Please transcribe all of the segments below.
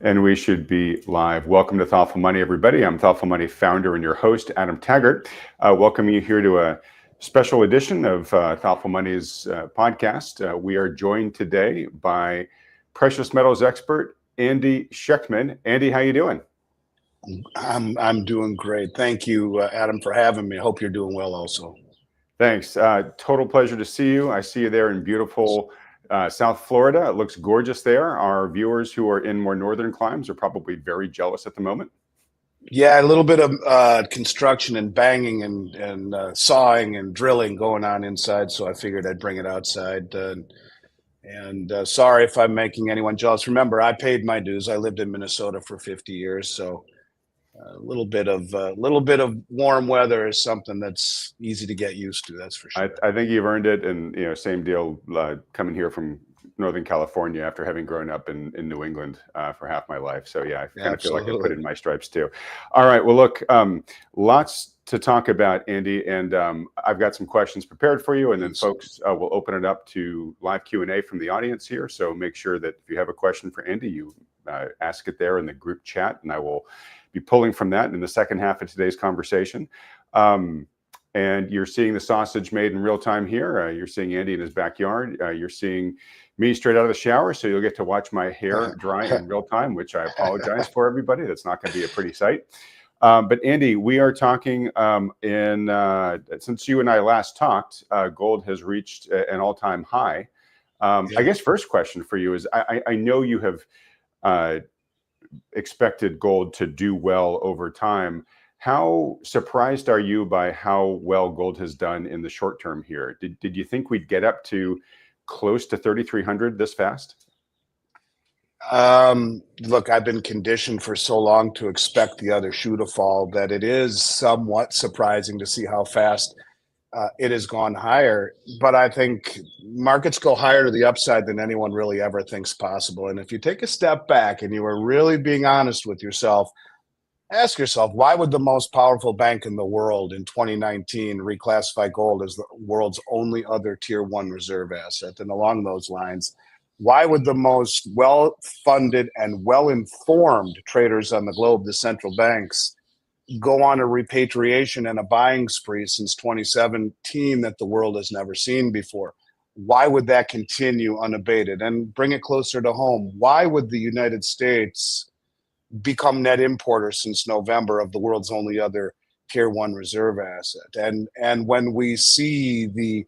And we should be live. Welcome to Thoughtful Money, everybody. I'm Thoughtful Money founder and your host, Adam Taggart. Welcome you here to a special edition of Thoughtful Money's podcast. We are joined today by precious metals expert Andy Schectman. Andy, how you doing? I'm doing great. Thank you, Adam, for having me. I hope you're doing well also. Thanks. Total pleasure to see you. I see you there in beautiful South Florida. It looks gorgeous there. Our viewers who are in more northern climes are probably very jealous at the moment. Yeah, a little bit of construction and banging and sawing and drilling going on inside, so I figured I'd bring it outside. And sorry if I'm making anyone jealous. Remember, I paid my dues. I lived in Minnesota for 50 years, so a little bit of warm weather is something that's easy to get used to. That's for sure. I think you've earned it, and same deal. Coming here from Northern California after having grown up in New England for half my life, so yeah, I kind of feel like I put in my stripes too. All right, well, look, lots to talk about, Andy, and I've got some questions prepared for you, and then folks will open it up to live Q&A from the audience here. So make sure that if you have a question for Andy, you ask it there in the group chat, and I will be pulling from that in the second half of today's conversation. And you're seeing the sausage made in real time here. You're seeing Andy in his backyard. You're seeing me straight out of the shower, so you'll get to watch my hair dry in real time, which I apologize for, everybody. That's not going to be a pretty sight. But Andy, we are talking since you and I last talked, gold has reached an all-time high. I guess first question for you is, I know you have expected gold to do well over time. How surprised are you by how well gold has done in the short term here? Did you think we'd get up to close to 3,300 this fast? Look, I've been conditioned for so long to expect the other shoe to fall that it is somewhat surprising to see how fast it has gone higher. But I think markets go higher to the upside than anyone really ever thinks possible. And if you take a step back and you are really being honest with yourself, ask yourself, why would the most powerful bank in the world in 2019 reclassify gold as the world's only other tier one reserve asset? And along those lines, why would the most well-funded and well-informed traders on the globe, the central banks, go on a repatriation and a buying spree since 2017 that the world has never seen before? Why would that continue unabated? And bring it closer to home, why would the United States become net importer since November of the world's only other tier one reserve asset? And when we see the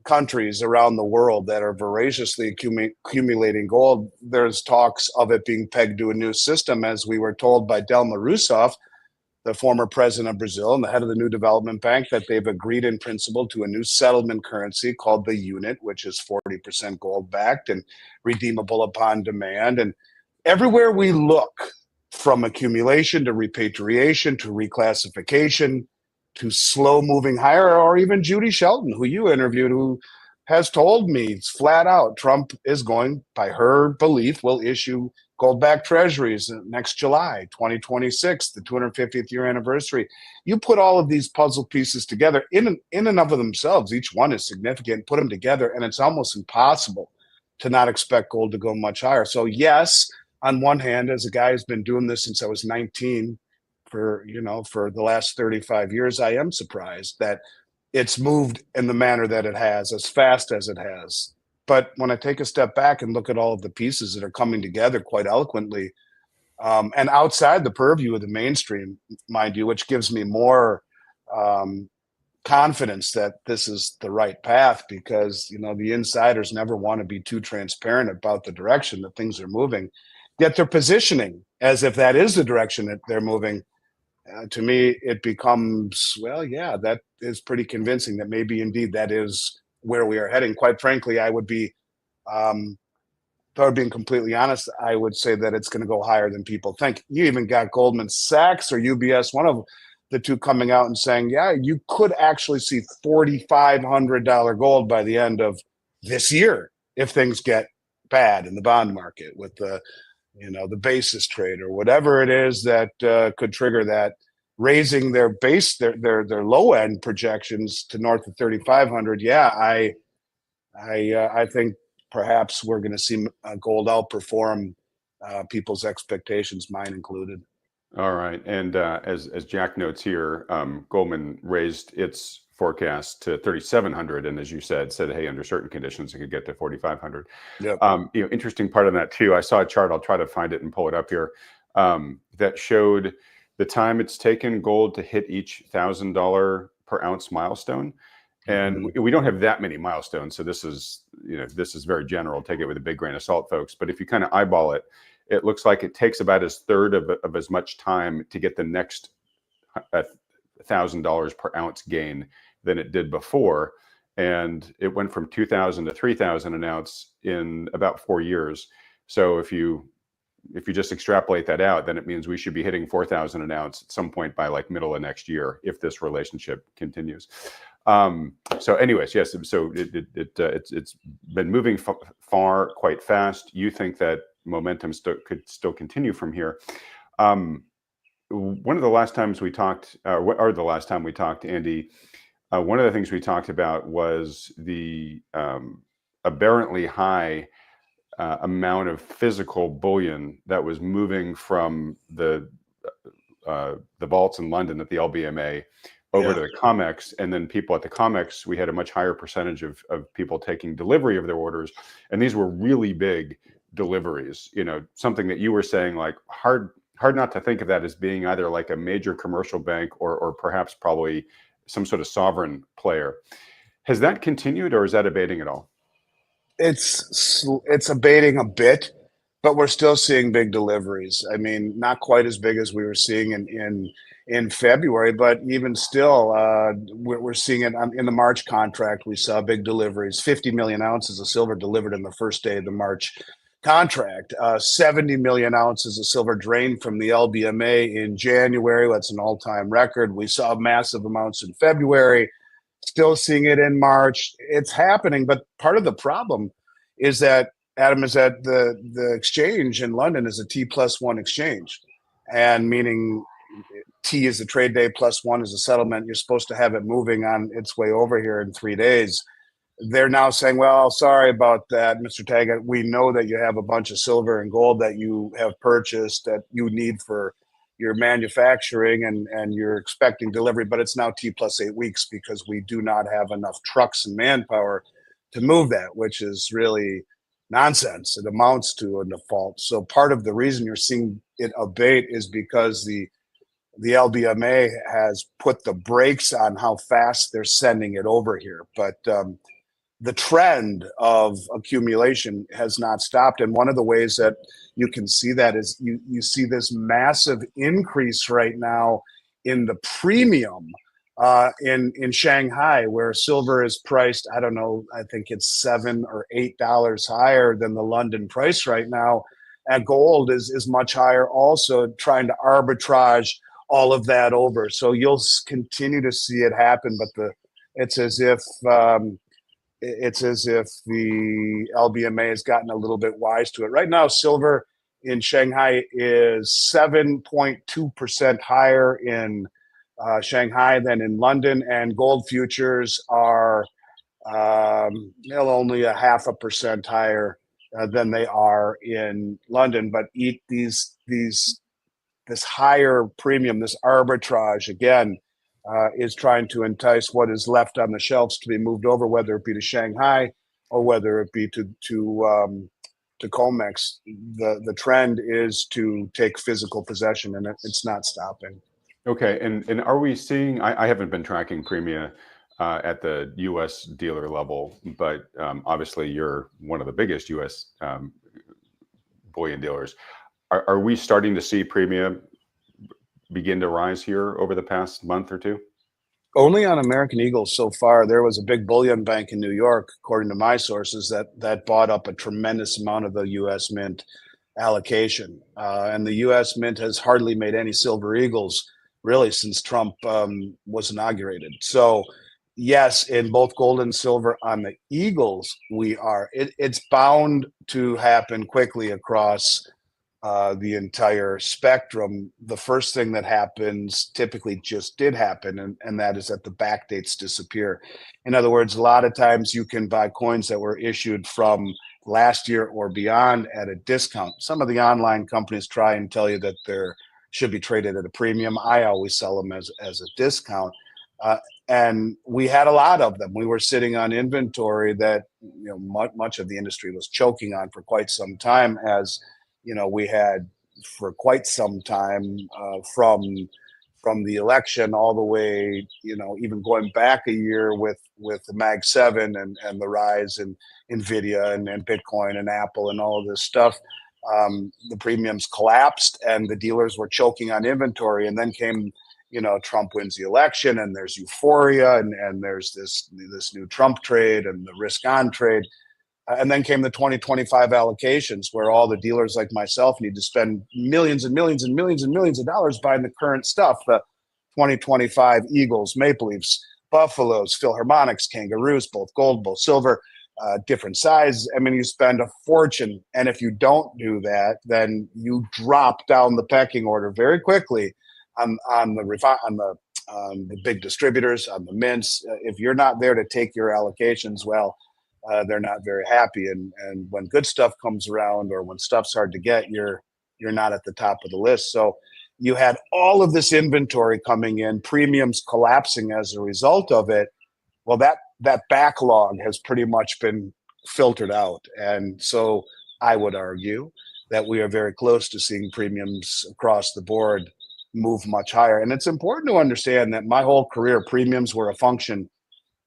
countries around the world that are voraciously accumulating gold, there's talks of it being pegged to a new system, as we were told by Dilma Rousseff, the former president of Brazil and the head of the new development bank, that they've agreed in principle to a new settlement currency called the unit, which is 40% gold backed and redeemable upon demand. And everywhere we look, from accumulation to repatriation to reclassification to slow moving higher, or even Judy Shelton, who you interviewed, who has told me flat out Trump is going, by her belief, will issue gold-backed treasuries next July 2026, the 250th year anniversary. You put all of these puzzle pieces together in and of themselves, each one is significant, put them together, and it's almost impossible to not expect gold to go much higher. So yes, on one hand, as a guy who's been doing this since I was 19 for the last 35 years, I am surprised that it's moved in the manner that it has, as fast as it has. But when I take a step back and look at all of the pieces that are coming together quite eloquently, and outside the purview of the mainstream, mind you, which gives me more confidence that this is the right path, because the insiders never want to be too transparent about the direction that things are moving. Yet they're positioning as if that is the direction that they're moving. To me, it becomes, well, yeah, that is pretty convincing that maybe indeed that is where we are heading. Quite frankly, I would be, if I were being completely honest, I would say that it's going to go higher than people think. You even got Goldman Sachs or UBS, one of the two, coming out and saying, yeah, you could actually see $4,500 gold by the end of this year if things get bad in the bond market with the basis trade or whatever it is that could trigger that, raising their their low end projections to north of 3,500. Yeah, I think perhaps we're going to see gold outperform people's expectations, mine included. All right. And as Jack notes here, Goldman raised its forecast to 3,700, and as you said, hey, under certain conditions, it could get to 4,500. Yep. Interesting part of that too. I saw a chart. I'll try to find it and pull it up here. That showed the time it's taken gold to hit each $1,000 per ounce milestone. And we don't have that many milestones, so this is very general. Take it with a big grain of salt, folks. But if you kind of eyeball it, it looks like it takes about a third of as much time to get the next $1,000 per ounce gain than it did before, and it went from 2,000 to 3,000 an ounce in about 4 years. So if you just extrapolate that out, then it means we should be hitting 4,000 an ounce at some point by like middle of next year if this relationship continues. So anyways, yes, so it's been moving far quite fast. You think that momentum could still continue from here. One of the last times we talked, or the last time we talked, Andy, one of the things we talked about was the aberrantly high amount of physical bullion that was moving from the vaults in London at the LBMA over to the COMEX, and then people at the COMEX, we had a much higher percentage of people taking delivery of their orders, and these were really big deliveries. Something that you were saying, like hard not to think of that as being either like a major commercial bank or perhaps probably some sort of sovereign player. Has that continued, or is that abating at all? It's abating a bit, but we're still seeing big deliveries. I mean, not quite as big as we were seeing in February, but even still, we're seeing it in the March contract. We saw big deliveries, 50 million ounces of silver delivered in the first day of the March contract, 70 million ounces of silver drained from the LBMA in January. That's an all-time record. We saw massive amounts in February. Still seeing it in March. It's happening, but part of the problem is that, Adam, is that the exchange in London is a T+1 exchange, and meaning T is the trade day plus 1 is a settlement. You're supposed to have it moving on its way over here in 3 days. They're now saying, well, sorry about that, Mr. Taggart. We know that you have a bunch of silver and gold that you have purchased that you need for your manufacturing, and you're expecting delivery, but it's now T+8 weeks because we do not have enough trucks and manpower to move that, which is really nonsense. It amounts to a default. So part of the reason you're seeing it abate is because the LBMA has put the brakes on how fast they're sending it over here. But the trend of accumulation has not stopped. And one of the ways that you can see that is you see this massive increase right now in the premium in Shanghai, where silver is priced, I don't know, I think it's $7 or $8 higher than the London price right now. And gold is much higher, also trying to arbitrage all of that over. So you'll continue to see it happen, but it's as if the LBMA has gotten a little bit wise to it. Right now, silver in Shanghai is 7.2% higher in Shanghai than in London, and gold futures are only 0.5% higher than they are in London. But this higher premium, this arbitrage, again, is trying to entice what is left on the shelves to be moved over, whether it be to Shanghai or whether it be to COMEX. The trend is to take physical possession, and it's not stopping. Okay, and are we seeing? I haven't been tracking premia at the U.S. dealer level, but obviously you're one of the biggest U.S. bullion dealers. Are we starting to see premia begin to rise here over the past month or two? Only on American Eagles so far. There was a big bullion bank in New York, according to my sources, that bought up a tremendous amount of the U.S. Mint allocation. And the U.S. Mint has hardly made any silver Eagles really since Trump was inaugurated. So yes, in both gold and silver on the Eagles, we are. It's bound to happen quickly across the entire spectrum. The first thing that happens typically just did happen, and that is that the backdates disappear. In other words, a lot of times you can buy coins that were issued from last year or beyond at a discount. Some of the online companies try and tell you that they're should be traded at a premium. I always sell them as a discount. And we had a lot of them. We were sitting on inventory that much of the industry was choking on for quite some time, as we had for quite some time from the election all the way, even going back a year with the Mag 7 and the rise in Nvidia and Bitcoin and Apple and all of this stuff. The premiums collapsed and the dealers were choking on inventory. And then came, Trump wins the election and there's euphoria and there's this new Trump trade and the risk on trade. And then came the 2025 allocations, where all the dealers like myself need to spend millions and millions and millions and millions of dollars buying the current stuff. The 2025 Eagles, Maple Leafs, Buffaloes, Philharmonics, Kangaroos, both gold, both silver, different size. I mean, you spend a fortune. And if you don't do that, then you drop down the pecking order very quickly on the big distributors, on the mints. If you're not there to take your allocations, well, they're not very happy. And when good stuff comes around or when stuff's hard to get, you're not at the top of the list. So you had all of this inventory coming in, premiums collapsing as a result of it. Well, that backlog has pretty much been filtered out. And so I would argue that we are very close to seeing premiums across the board move much higher. And it's important to understand that my whole career, premiums were a function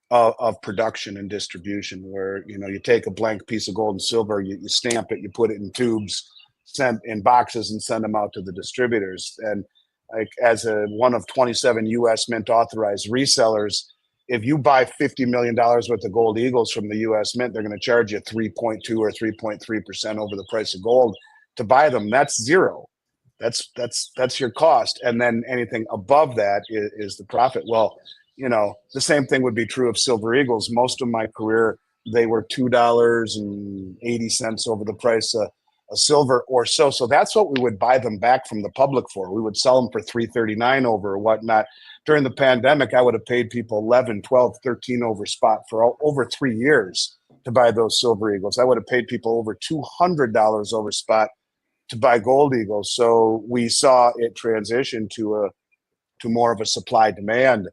of production and distribution, where you take a blank piece of gold and silver, you stamp it, you put it in tubes, send in boxes, and send them out to the distributors. And like as one of 27 U.S. Mint authorized resellers, if you buy $50 million worth of gold Eagles from the U.S. Mint, they're going to charge you 3.2 or 3.3% over the price of gold to buy them. That's zero. That's your cost, and then anything above that is the profit. Well, the same thing would be true of silver Eagles. Most of my career, they were $2.80 over the price of silver or so. So that's what we would buy them back from the public for. We would sell them for $3.39 over or whatnot. During the pandemic, I would have paid people 11, 12, 13 over spot for over 3 years to buy those silver Eagles. I would have paid people over $200 over spot to buy gold Eagles. So we saw it transition to more of a supply demand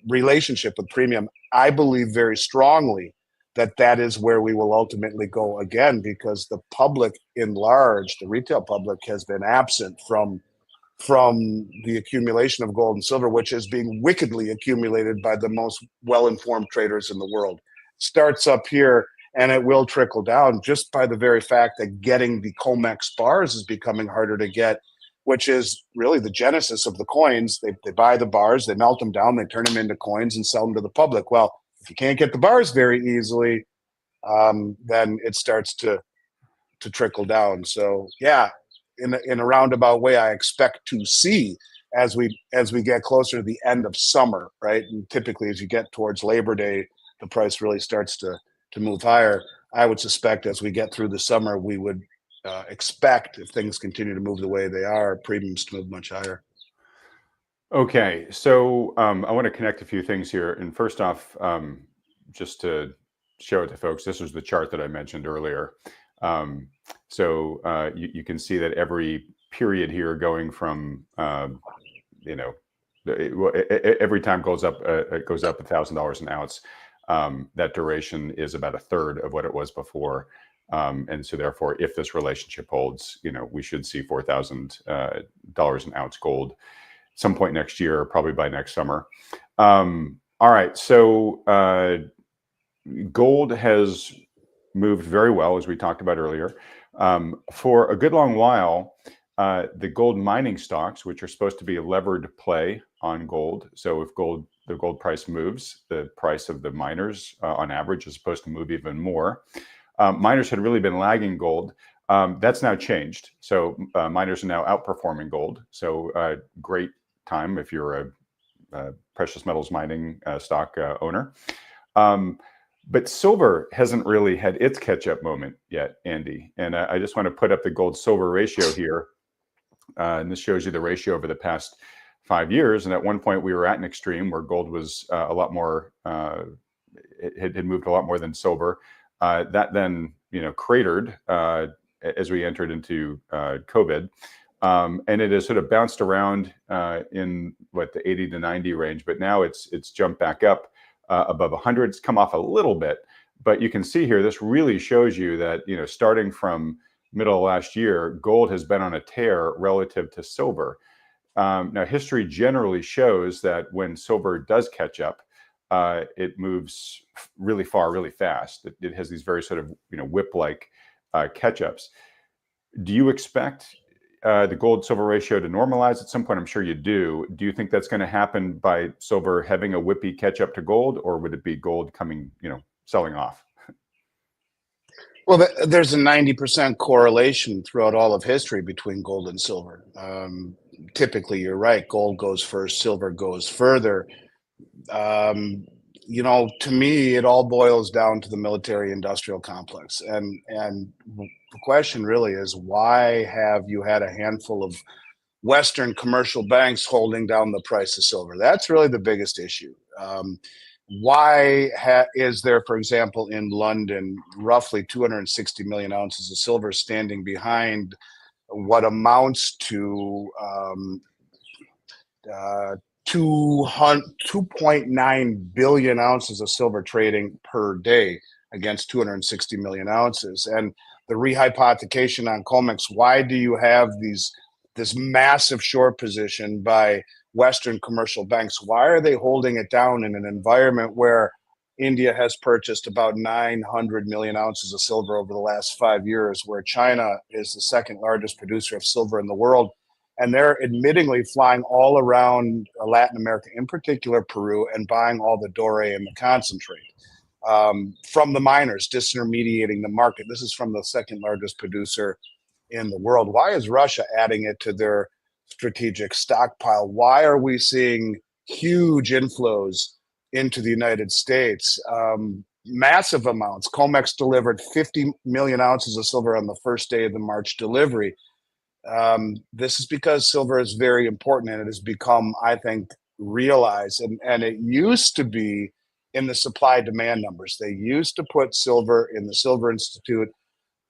relationship with premium. I believe very strongly that is where we will ultimately go again, because the public in large, the retail public, has been absent from the accumulation of gold and silver, which is being wickedly accumulated by the most well-informed traders in the world. Starts up here and it will trickle down just by the very fact that getting the COMEX bars is becoming harder to get, which is really the genesis of the coins. They buy the bars, they melt them down, they turn them into coins and sell them to the public. Well, if you can't get the bars very easily, then it starts to trickle down. So yeah, in a roundabout way, I expect to see as we get closer to the end of summer, right? And typically as you get towards Labor Day, the price really starts to move higher. I would suspect as we get through the summer, we would expect, if things continue to move the way they are, premiums to move much higher. Okay, so I want to connect a few things here. And first off, just to show it to folks, this was the chart that I mentioned earlier. So you can see that every period here going from, every time goes up, it goes up $1,000 an ounce. That duration is about a third of what it was before. And so therefore, if this relationship holds, we should see $4,000 an ounce gold some point next year, probably by next summer. All right, so gold has moved very well, as we talked about earlier. For a good long while, the gold mining stocks, which are supposed to be a levered play on gold. So if the gold price moves, the price of the miners on average is supposed to move even more. Miners had really been lagging gold. That's now changed. So miners are now outperforming gold. So great time if you're a precious metals mining stock owner. But silver hasn't really had its catch-up moment yet, Andy. And I just want to put up the gold-silver ratio here. And this shows you the ratio over the past 5 years. And at one point, we were at an extreme where gold was a lot more, it had moved a lot more than silver. That then cratered as we entered into COVID. And it has sort of bounced around in the 80 to 90 range, but now it's jumped back up above 100. It's come off a little bit, but you can see here, this really shows you that, starting from middle of last year, gold has been on a tear relative to silver. Now, history generally shows that when silver does catch up, it moves really far, really fast. It has these very sort of whip-like catch-ups. Do you expect the gold-silver ratio to normalize at some point? I'm sure you do. Do you think that's going to happen by silver having a whippy catch-up to gold, or would it be gold coming, selling off? Well, there's a 90% correlation throughout all of history between gold and silver. Typically, you're right. Gold goes first, silver goes further. To me, it all boils down to the military-industrial complex. And the question really is, why have you had a handful of Western commercial banks holding down the price of silver? That's really the biggest issue. Why is there, for example, in London, roughly 260 million ounces of silver standing behind what amounts to 2.9 billion ounces of silver trading per day against 260 million ounces? And the rehypothecation on COMEX, why do you have this massive short position by Western commercial banks? Why are they holding it down in an environment where India has purchased about 900 million ounces of silver over the last 5 years, where China is the second largest producer of silver in the world? And they're admittingly flying all around Latin America, in particular Peru, and buying all the doré and the concentrate from the miners, disintermediating the market. This is from the second largest producer in the world. Why is Russia adding it to their strategic stockpile? Why are we seeing huge inflows into the United States? Massive amounts. COMEX delivered 50 million ounces of silver on the first day of the March delivery. This is because silver is very important, and it has become, I think, realized. And it used to be in the supply-demand numbers. They used to put silver in the Silver Institute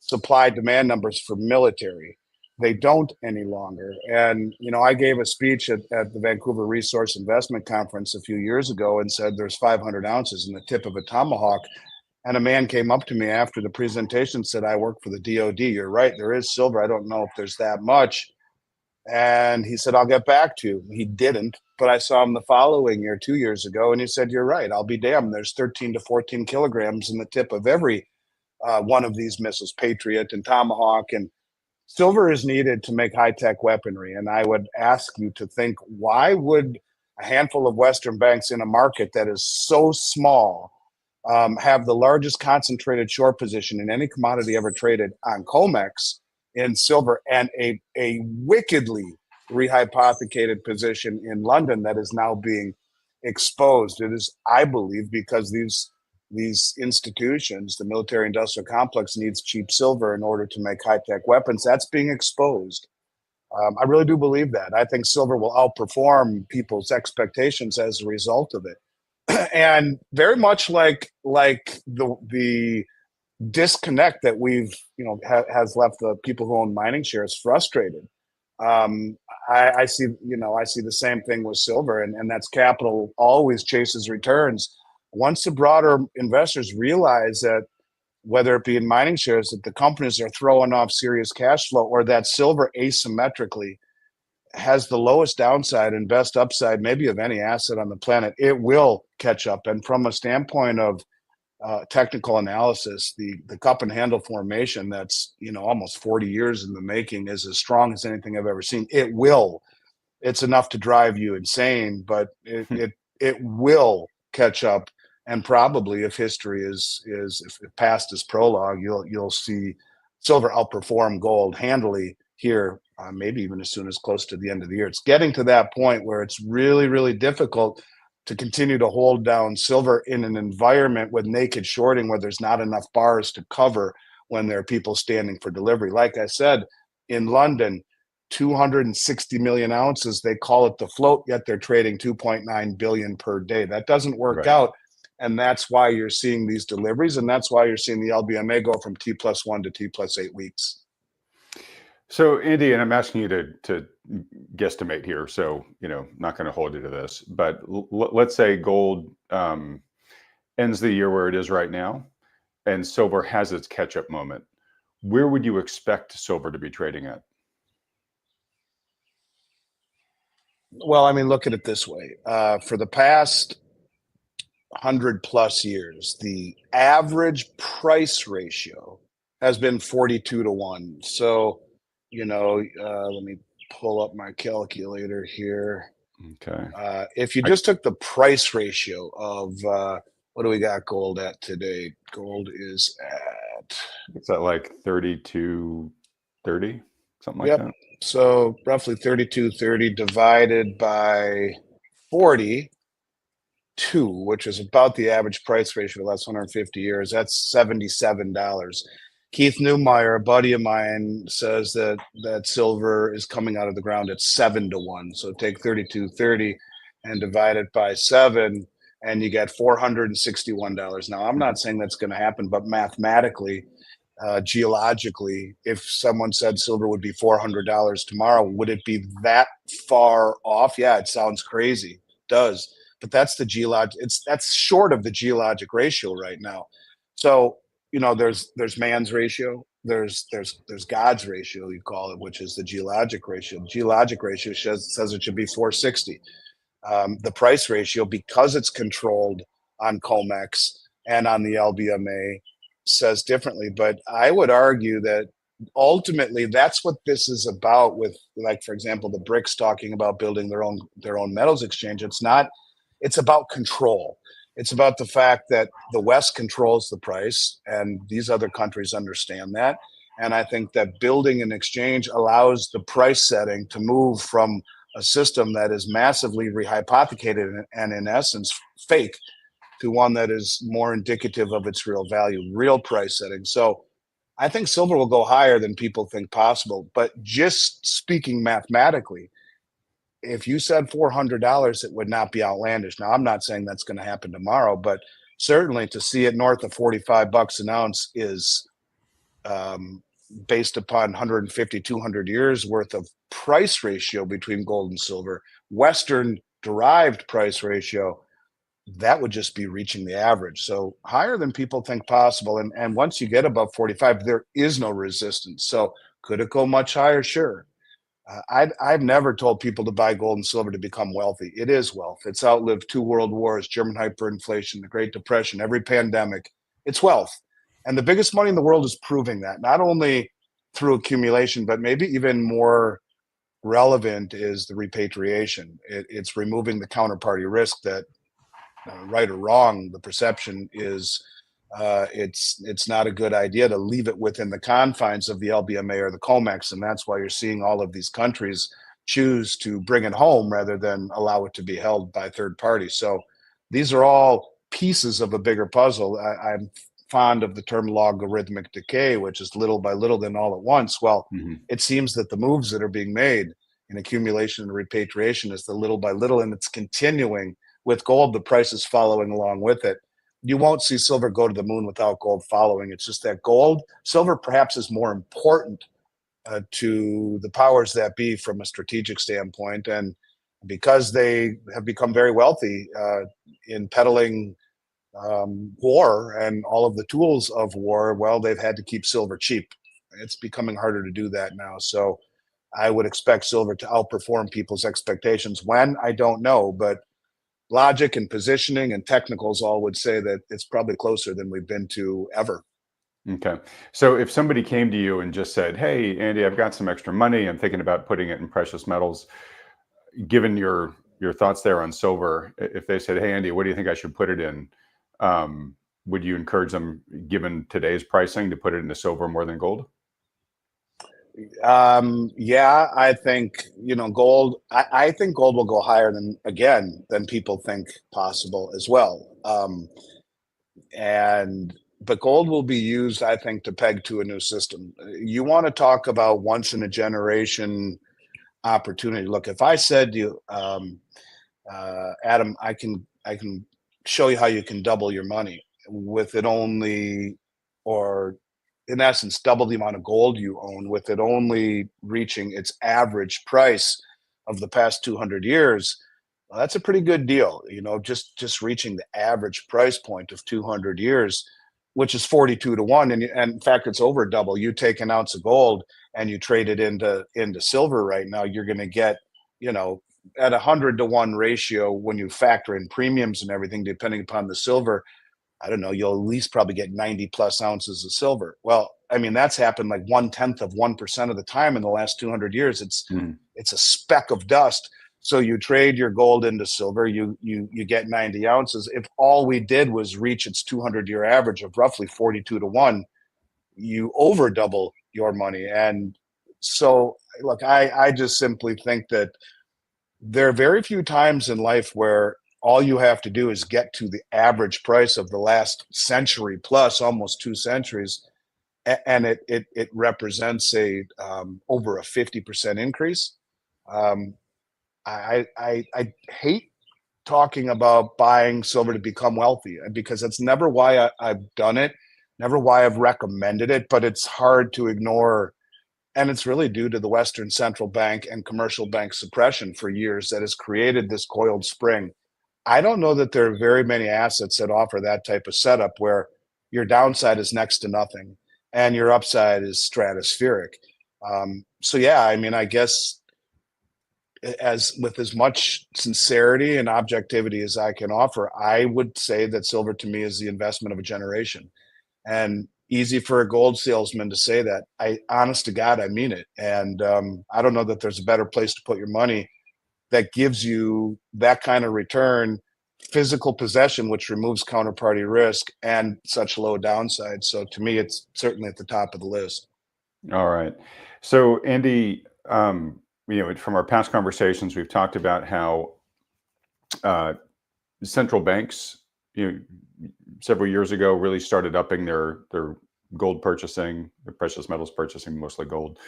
supply-demand numbers for military. They don't any longer. And, I gave a speech at the Vancouver Resource Investment Conference a few years ago and said there's 500 ounces in the tip of a tomahawk. And a man came up to me after the presentation and said, I work for the DOD. You're right, there is silver. I don't know if there's that much. And he said, I'll get back to you. He didn't, but I saw him the following year, 2 years ago, and he said, you're right. I'll be damned. There's 13 to 14 kilograms in the tip of every one of these missiles, Patriot and Tomahawk. And silver is needed to make high-tech weaponry. And I would ask you to think, why would a handful of Western banks in a market that is so small have the largest concentrated short position in any commodity ever traded on COMEX in silver, and a wickedly rehypothecated position in London that is now being exposed? It is, I believe, because these institutions, the military-industrial complex, needs cheap silver in order to make high-tech weapons. That's being exposed. I really do believe that. I think silver will outperform people's expectations as a result of it. And very much like the disconnect that we've has left the people who own mining shares frustrated. I see the same thing with silver, and that's capital always chases returns. Once the broader investors realize that, whether it be in mining shares, that the companies are throwing off serious cash flow, or that silver asymmetrically has the lowest downside and best upside maybe of any asset on the planet, it will catch up. And from a standpoint of technical analysis, the cup and handle formation that's almost 40 years in the making is as strong as anything I've ever seen. It's enough to drive you insane, but it will catch up. And probably, if history if past is prologue, you'll see silver outperform gold handily here, maybe even as soon as close to the end of the year. It's getting to that point where it's really, really difficult to continue to hold down silver in an environment with naked shorting, where there's not enough bars to cover when there are people standing for delivery. Like I said, in London, 260 million ounces, they call it the float, yet they're trading 2.9 billion per day. That doesn't work out And that's why you're seeing these deliveries, and that's why you're seeing the LBMA go from T+1 to T+8 weeks. So, Andy, and I'm asking you to guesstimate here, so not going to hold you to this, but let's say gold ends the year where it is right now, and silver has its catch-up moment. Where would you expect silver to be trading at? Well, I mean, look at it this way. For the past 100+ years, the average price ratio has been 42-1. So, let me pull up my calculator here. Okay. If you just took the price ratio of what do we got gold at today? Gold is at It's at like 32.30, something like yep. that. So roughly 32.30 divided by 42, which is about the average price ratio of the last 150 years. That's $77. Keith Newmeyer, a buddy of mine, says that silver is coming out of the ground at 7-1. So take 32.30 and divide it by 7, and you get $461. Now, I'm not saying that's going to happen, but mathematically, geologically, if someone said silver would be $400 tomorrow, would it be that far off? Yeah, it sounds crazy. It does, but that's the geologic. That's short of the geologic ratio right now. So there's man's ratio. There's God's ratio, you call it, which is the geologic ratio. The geologic ratio says it should be 460. The price ratio, because it's controlled on COMEX and on the LBMA, says differently. But I would argue that ultimately that's what this is about. With, like, for example, the BRICS talking about building their own metals exchange. It's not. It's about control. It's about the fact that the West controls the price, and these other countries understand that. And I think that building an exchange allows the price setting to move from a system that is massively rehypothecated and in essence fake to one that is more indicative of its real value, real price setting. So I think silver will go higher than people think possible. But just speaking mathematically, if you said $400, it would not be outlandish. Now, I'm not saying that's going to happen tomorrow, but certainly to see it north of $45 an ounce is based upon 150, 200 years worth of price ratio between gold and silver, Western derived price ratio, that would just be reaching the average. So higher than people think possible. And once you get above 45, there is no resistance. So could it go much higher? Sure. I've never told people to buy gold and silver to become wealthy. It is wealth. It's outlived 2 world wars, German hyperinflation, the Great Depression, every pandemic. It's wealth. And the biggest money in the world is proving that, not only through accumulation, but maybe even more relevant is the repatriation. It's removing the counterparty risk that, right or wrong, the perception is it's not a good idea to leave it within the confines of the LBMA or the COMEX, and that's why you're seeing all of these countries choose to bring it home rather than allow it to be held by third parties. So these are all pieces of a bigger puzzle. I'm fond of the term logarithmic decay, which is little by little, then all at once. Well, it seems that the moves that are being made in accumulation and repatriation is the little by little, and it's continuing. With gold, the price is following along with it. You won't see silver go to the moon without gold following. It's just that silver perhaps is more important to the powers that be from a strategic standpoint. And because they have become very wealthy in peddling war and all of the tools of war, well, they've had to keep silver cheap. It's becoming harder to do that now. So I would expect silver to outperform people's expectations. When, I don't know, but logic and positioning and technicals all would say that it's probably closer than we've been to ever. Okay. So if somebody came to you and just said, "Hey, Andy, I've got some extra money. I'm thinking about putting it in precious metals." Given your thoughts there on silver, if they said, "Hey, Andy, what do you think I should put it in?" Would you encourage them, given today's pricing, to put it into silver more than gold? Yeah, I think gold. I think gold will go higher than people think possible as well. But gold will be used, I think, to peg to a new system. You want to talk about once in a generation opportunity. Look, if I said to you, Adam, I can show you how you can double your money with it only, or in essence, double the amount of gold you own with it only reaching its average price of the past 200 years. Well, that's a pretty good deal, just reaching the average price point of 200 years, which is 42 to 1. And in fact, it's over double. You take an ounce of gold and you trade it into silver right now, you're going to get, at 100 to 1 ratio, when you factor in premiums and everything, depending upon the silver, I don't know, you'll at least probably get 90 plus ounces of silver. Well, I mean, that's happened like 1/10 of the time in the last 200 years. It's a speck of dust. So you trade your gold into silver, you get 90 ounces. If all we did was reach its 200-year average of roughly 42 to 1, you over double your money. And so, look, I just simply think that there are very few times in life where all you have to do is get to the average price of the last century plus, almost 2 centuries, and it represents a over a 50% increase. Um, I hate talking about buying silver to become wealthy, because that's never why I've done it, never why I've recommended it, but it's hard to ignore. And it's really due to the Western Central Bank and commercial bank suppression for years that has created this coiled spring. I don't know that there are very many assets that offer that type of setup where your downside is next to nothing and your upside is stratospheric. So yeah, I mean, I guess as with as much sincerity and objectivity as I can offer, I would say that silver to me is the investment of a generation. And easy for a gold salesman to say that. I, honest to God, I mean it. And I don't know that there's a better place to put your money that gives you that kind of return, physical possession, which removes counterparty risk and such low downside. So to me, it's certainly at the top of the list. All right. So Andy, from our past conversations, we've talked about how uh, central banks, several years ago, really started upping their gold purchasing, their precious metals purchasing, mostly gold.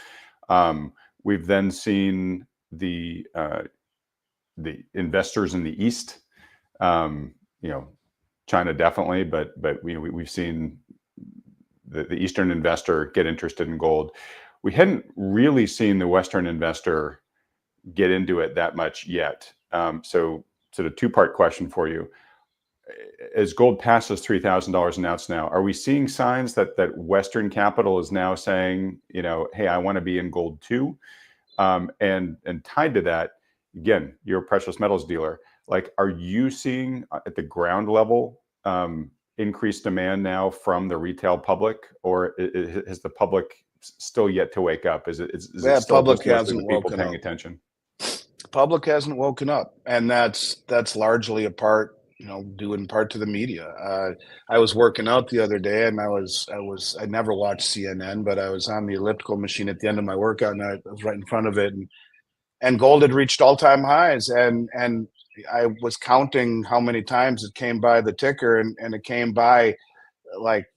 We've then seen the investors in the East, China definitely, but we've seen the Eastern investor get interested in gold. We hadn't really seen the Western investor get into it that much yet. So sort of two-part question for you. As gold passes $3,000 an ounce now, are we seeing signs that Western capital is now saying, hey, I want to be in gold too? And tied to that, again, you're a precious metals dealer. Like, are you seeing at the ground level increased demand now from the retail public, or is the public still yet to wake up? Is it still Public just mostly hasn't the people woken paying up. attention? Public hasn't woken up, and that's largely a part, due in part to the media. I was working out the other day, and I never watched CNN, but I was on the elliptical machine at the end of my workout, and I was right in front of it, and gold had reached all-time highs, and I was counting how many times it came by the ticker, and it came by like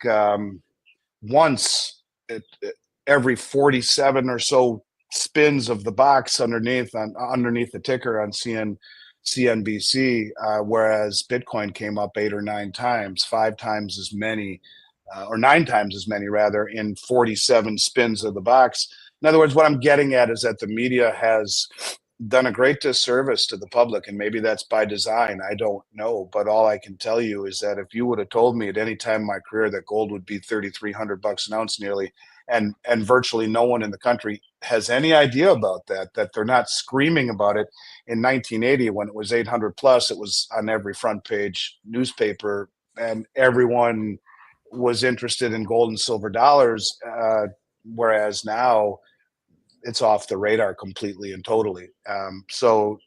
once every 47 or so spins of the box underneath the ticker on CNBC, whereas Bitcoin came up 8 or 9 times, 5 times as many, or 9 times as many rather, in 47 spins of the box. In other words, what I'm getting at is that the media has done a great disservice to the public, and maybe that's by design. I don't know, but all I can tell you is that if you would have told me at any time in my career that gold would be $3,300 an ounce nearly, and virtually no one in the country has any idea about that they're not screaming about it. In 1980, when it was 800 plus, it was on every front page newspaper, and everyone was interested in gold and silver dollars, whereas now it's off the radar completely and totally. So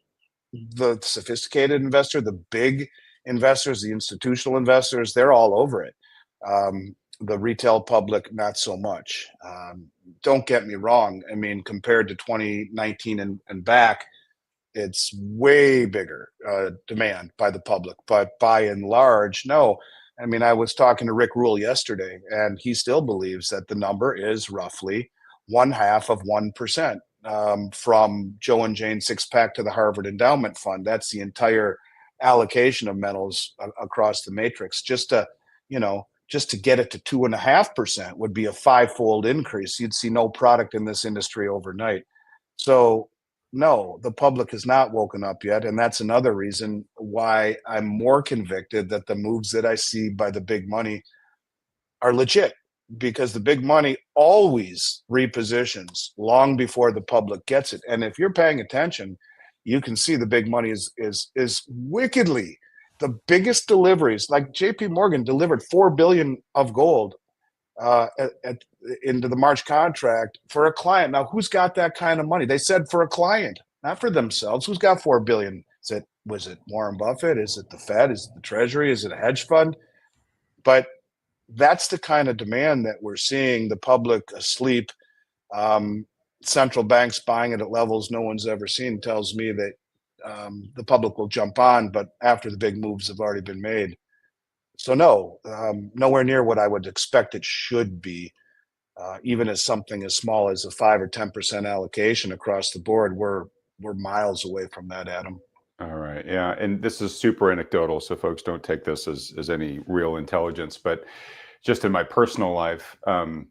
the sophisticated investor, the big investors, the institutional investors, they're all over it. The retail public, not so much. Don't get me wrong. I mean, compared to 2019 and back, it's way bigger demand by the public. But by and large, no. I mean, I was talking to Rick Rule yesterday, and he still believes that the number is roughly 0.5%, from Joe and Jane six pack to the Harvard Endowment Fund. That's the entire allocation of metals across the matrix. Just to get it to 2.5% would be a fivefold increase. You'd see no product in this industry overnight. So no, the public has not woken up yet, and that's another reason why I'm more convicted that the moves that I see by the big money are legit, because the big money always repositions long before the public gets it. And if you're paying attention, you can see the big money is wickedly the biggest deliveries. Like JP Morgan delivered 4 billion of gold into the March contract for a client. Now, who's got that kind of money? They said for a client, not for themselves. Who's got 4 billion? Was it Warren Buffett? Is it the Fed? Is it the Treasury? Is it a hedge fund? But that's the kind of demand that we're seeing. The public asleep, central banks buying it at levels no one's ever seen, tells me that the public will jump on, but after the big moves have already been made. So no, nowhere near what I would expect it should be. Even as something as small as a 5 or 10% allocation across the board, we're miles away from that, Adam. All right. Yeah. And this is super anecdotal, so folks don't take this as any real intelligence. But just in my personal life, the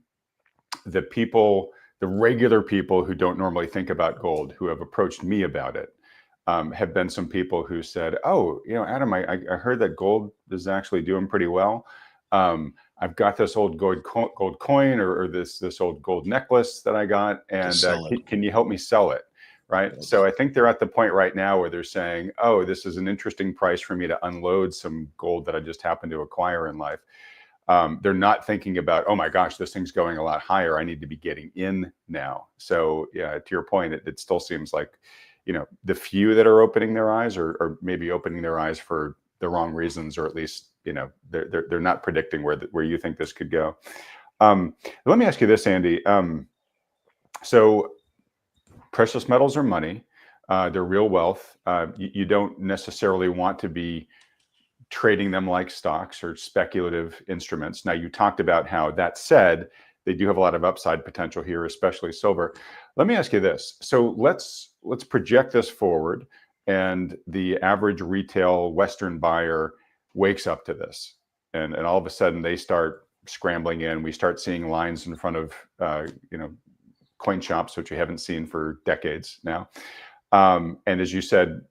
regular people who don't normally think about gold, who have approached me about it, have been some people who said, "Oh, Adam, I heard that gold is actually doing pretty well. I've got this old gold coin or this old gold necklace that I got, and can you help me sell it?" Right. Yes. So I think they're at the point right now where they're saying, "Oh, this is an interesting price for me to unload some gold that I just happened to acquire in life." They're not thinking about, "Oh my gosh, this thing's going a lot higher. I need to be getting in now." So yeah, to your point, it still seems like, the few that are opening their eyes or maybe opening their eyes for the wrong reasons, or at least, they're not predicting where you think this could go. Let me ask you this, Andy. So precious metals are money. They're real wealth. You don't necessarily want to be trading them like stocks or speculative instruments. Now, you talked about how, that said, they do have a lot of upside potential here, especially silver. Let me ask you this. So let's project this forward, and the average retail Western buyer wakes up to this, and all of a sudden they start scrambling in. We start seeing lines in front of coin shops, which we haven't seen for decades now. And as you said,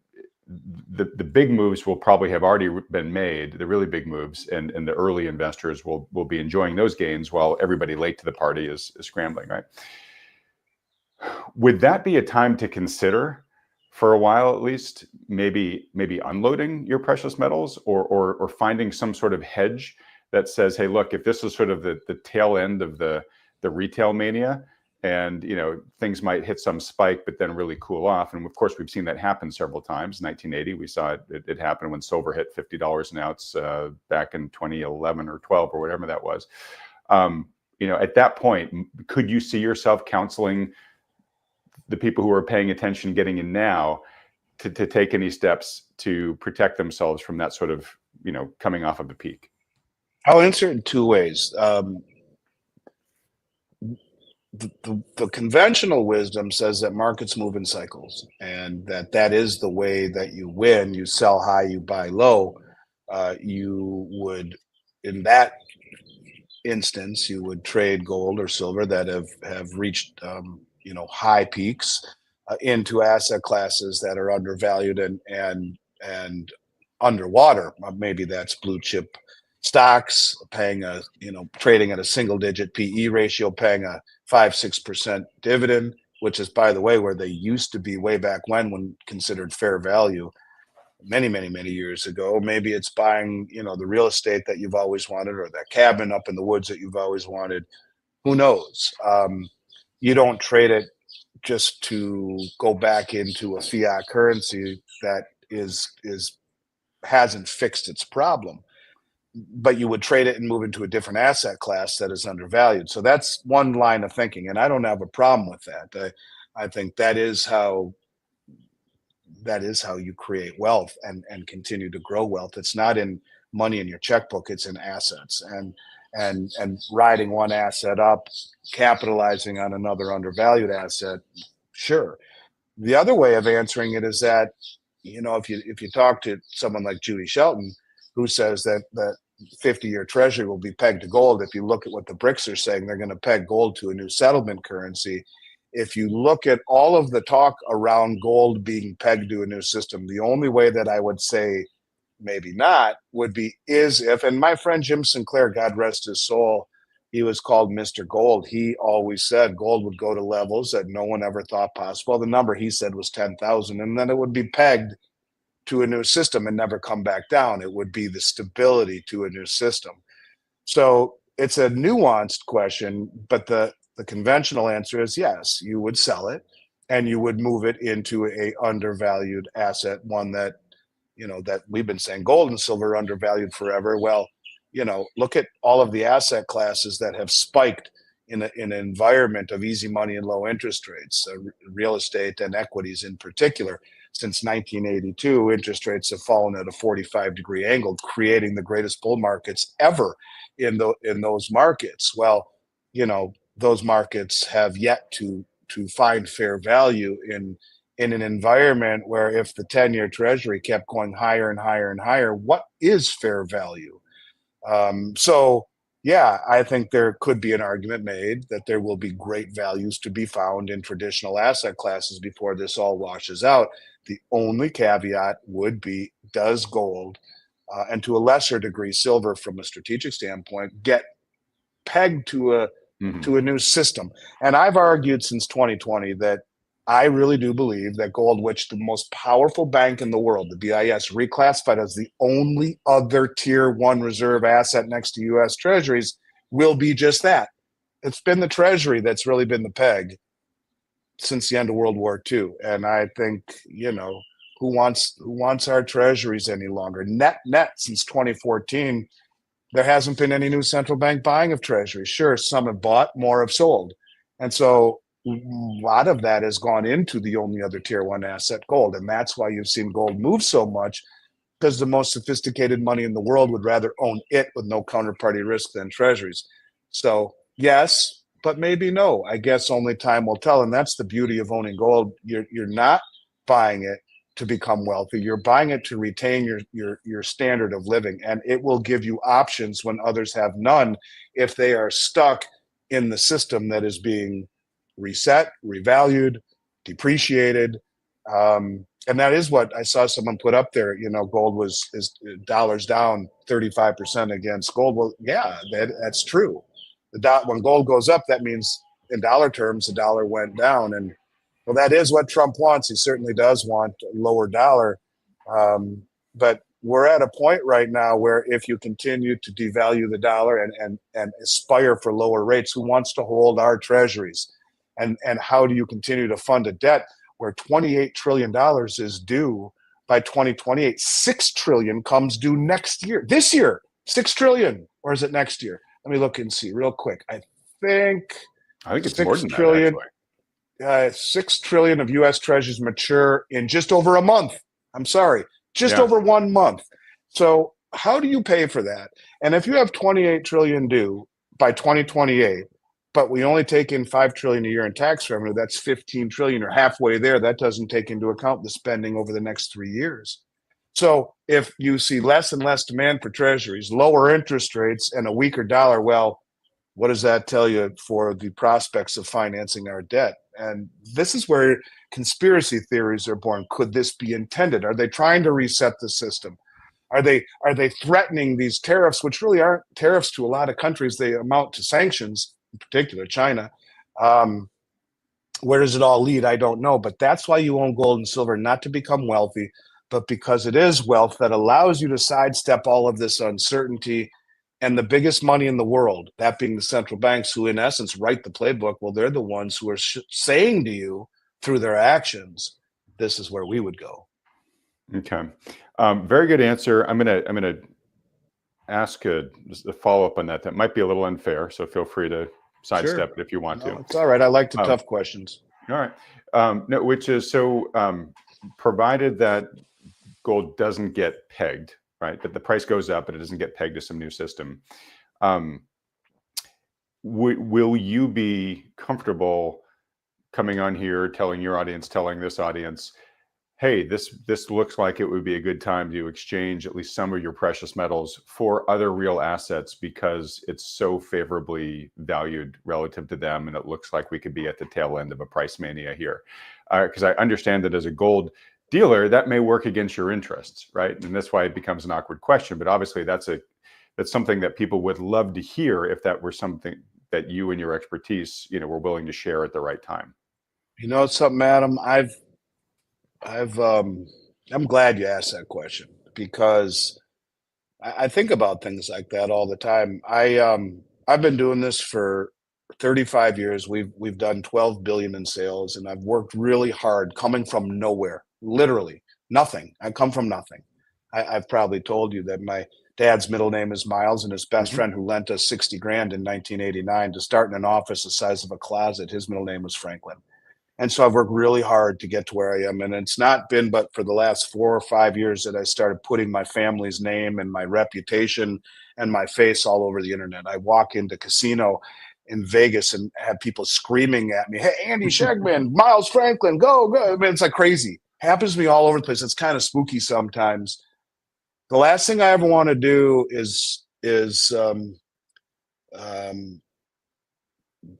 the big moves will probably have already been made, the really big moves, and the early investors will be enjoying those gains while everybody late to the party is scrambling, right? Would that be a time to consider, for a while at least, maybe unloading your precious metals, or finding some sort of hedge that says, hey, look, if this is sort of the tail end of the retail mania, and things might hit some spike but then really cool off, and of course we've seen that happen several times. 1980, we saw it happen when silver hit $50 an ounce back in 2011 or 12 or whatever that was. At that point, could you see yourself counseling the people who are paying attention getting in now to take any steps to protect themselves from that sort of coming off of the peak? I'll answer it in two ways. The conventional wisdom says that markets move in cycles, and that is the way that you win. You sell high, you buy low. You would, in that instance, you would trade gold or silver that have reached high peaks into asset classes that are undervalued and underwater. Maybe that's blue chip stocks paying trading at a single digit PE ratio, paying a 5-6% dividend, which is, by the way, where they used to be way back when considered fair value many years ago. Maybe it's buying the real estate that you've always wanted, or that cabin up in the woods that you've always wanted. Who knows? You don't trade it just to go back into a fiat currency that hasn't fixed its problem, but you would trade it and move into a different asset class that is undervalued. So that's one line of thinking, and I don't have a problem with that. I think that is how you create wealth and continue to grow wealth. It's not in money in your checkbook, it's in assets, and riding one asset up, capitalizing on another undervalued asset. Sure. The other way of answering it is that if you talk to someone like Judy Shelton, who says that 50-year treasury will be pegged to gold, if you look at what the BRICS are saying, they're going to peg gold to a new settlement currency. If you look at all of the talk around gold being pegged to a new system, the only way that I would say maybe not would be is if, and my friend Jim Sinclair, God rest his soul, he was called Mr. Gold. He always said gold would go to levels that no one ever thought possible. The number he said was 10,000, and then it would be pegged to a new system and never come back down. It would be the stability to a new system. So it's a nuanced question, but the conventional answer is yes, you would sell it and you would move it into a undervalued asset, one that, that we've been saying gold and silver are undervalued forever. Well, look at all of the asset classes that have spiked in an environment of easy money and low interest rates, real estate and equities in particular. Since 1982, interest rates have fallen at a 45-degree angle, creating the greatest bull markets ever in those markets. Well, those markets have yet to find fair value in an environment where if the 10-year treasury kept going higher and higher and higher, what is fair value? So yeah, I think there could be an argument made that there will be great values to be found in traditional asset classes before this all washes out. The only caveat would be, does gold, and to a lesser degree silver from a strategic standpoint, get pegged to a new system? And I've argued since 2020 that I really do believe that gold, which the most powerful bank in the world, the BIS, reclassified as the only other tier one reserve asset next to US treasuries, will be just that. It's been the treasury that's really been the peg since the end of World War II. And I think, who wants our treasuries any longer? Net since 2014, there hasn't been any new central bank buying of treasuries. Sure, some have bought, more have sold. And so a lot of that has gone into the only other tier one asset, gold. And that's why you've seen gold move so much, because the most sophisticated money in the world would rather own it with no counterparty risk than treasuries. So yes, but maybe no. I guess only time will tell. And that's the beauty of owning gold. You're not buying it to become wealthy. You're buying it to retain your standard of living, and it will give you options when others have none if they are stuck in the system that is being reset, revalued, depreciated. And that is what I saw someone put up there. Gold is dollars down 35% against gold. Well, yeah, that's true. When gold goes up, that means in dollar terms, the dollar went down. And well, that is what Trump wants. He certainly does want a lower dollar. But we're at a point right now where if you continue to devalue the dollar and aspire for lower rates, who wants to hold our treasuries? And how do you continue to fund a debt where $28 trillion is due by 2028? $6 trillion comes due next year. This year, $6 trillion. Or is it next year? Let me look and see real quick. I think it's more than that, actually. 6 trillion of US treasuries mature in just over a month. I'm sorry, just over 1 month. So how do you pay for that? And if you have 28 trillion due by 2028, but we only take in 5 trillion a year in tax revenue, that's 15 trillion, or halfway there. That doesn't take into account the spending over the next 3 years. So if you see less and less demand for treasuries, lower interest rates, and a weaker dollar, well, what does that tell you for the prospects of financing our debt? And this is where conspiracy theories are born. Could this be intended? Are they trying to reset the system? Are they threatening these tariffs, which really aren't tariffs to a lot of countries? They amount to sanctions, in particular China. Where does it all lead? I don't know. But that's why you own gold and silver, not to become wealthy, but because it is wealth that allows you to sidestep all of this uncertainty. And the biggest money in the world, that being the central banks, who in essence write the playbook, well, they're the ones who are saying to you through their actions, this is where we would go. Okay, very good answer. I'm gonna ask a follow up on that. That might be a little unfair, so feel free to sidestep it if you want to. It's all right. I like the tough questions. All right, no, which is so provided that gold doesn't get pegged, right? That the price goes up and it doesn't get pegged to some new system. Will you be comfortable coming on here, telling your audience, telling this audience, hey, this looks like it would be a good time to exchange at least some of your precious metals for other real assets because it's so favorably valued relative to them, and it looks like we could be at the tail end of a price mania here. Because I understand that as a gold dealer, that may work against your interests, right? And that's why it becomes an awkward question. But obviously, that's something that people would love to hear if that were something that you and your expertise, were willing to share at the right time. You know something, Adam? I'm glad you asked that question because I think about things like that all the time. I've been doing this for 35 years. We've done 12 billion in sales, and I've worked really hard coming from nowhere, literally nothing. I come from nothing. I've probably told you that my dad's middle name is Miles, and his best friend who lent us 60 grand in 1989 to start in an office the size of a closet, his middle name was Franklin. And so I've worked really hard to get to where I am. And it's not been but for the last 4 or 5 years that I started putting my family's name and my reputation and my face all over the internet. I walk into casino in Vegas and have people screaming at me, "Hey, Andy Schectman, Miles Franklin, go, go." I mean, it's like crazy. Happens to me all over the place. It's kind of spooky sometimes. The last thing I ever want to do is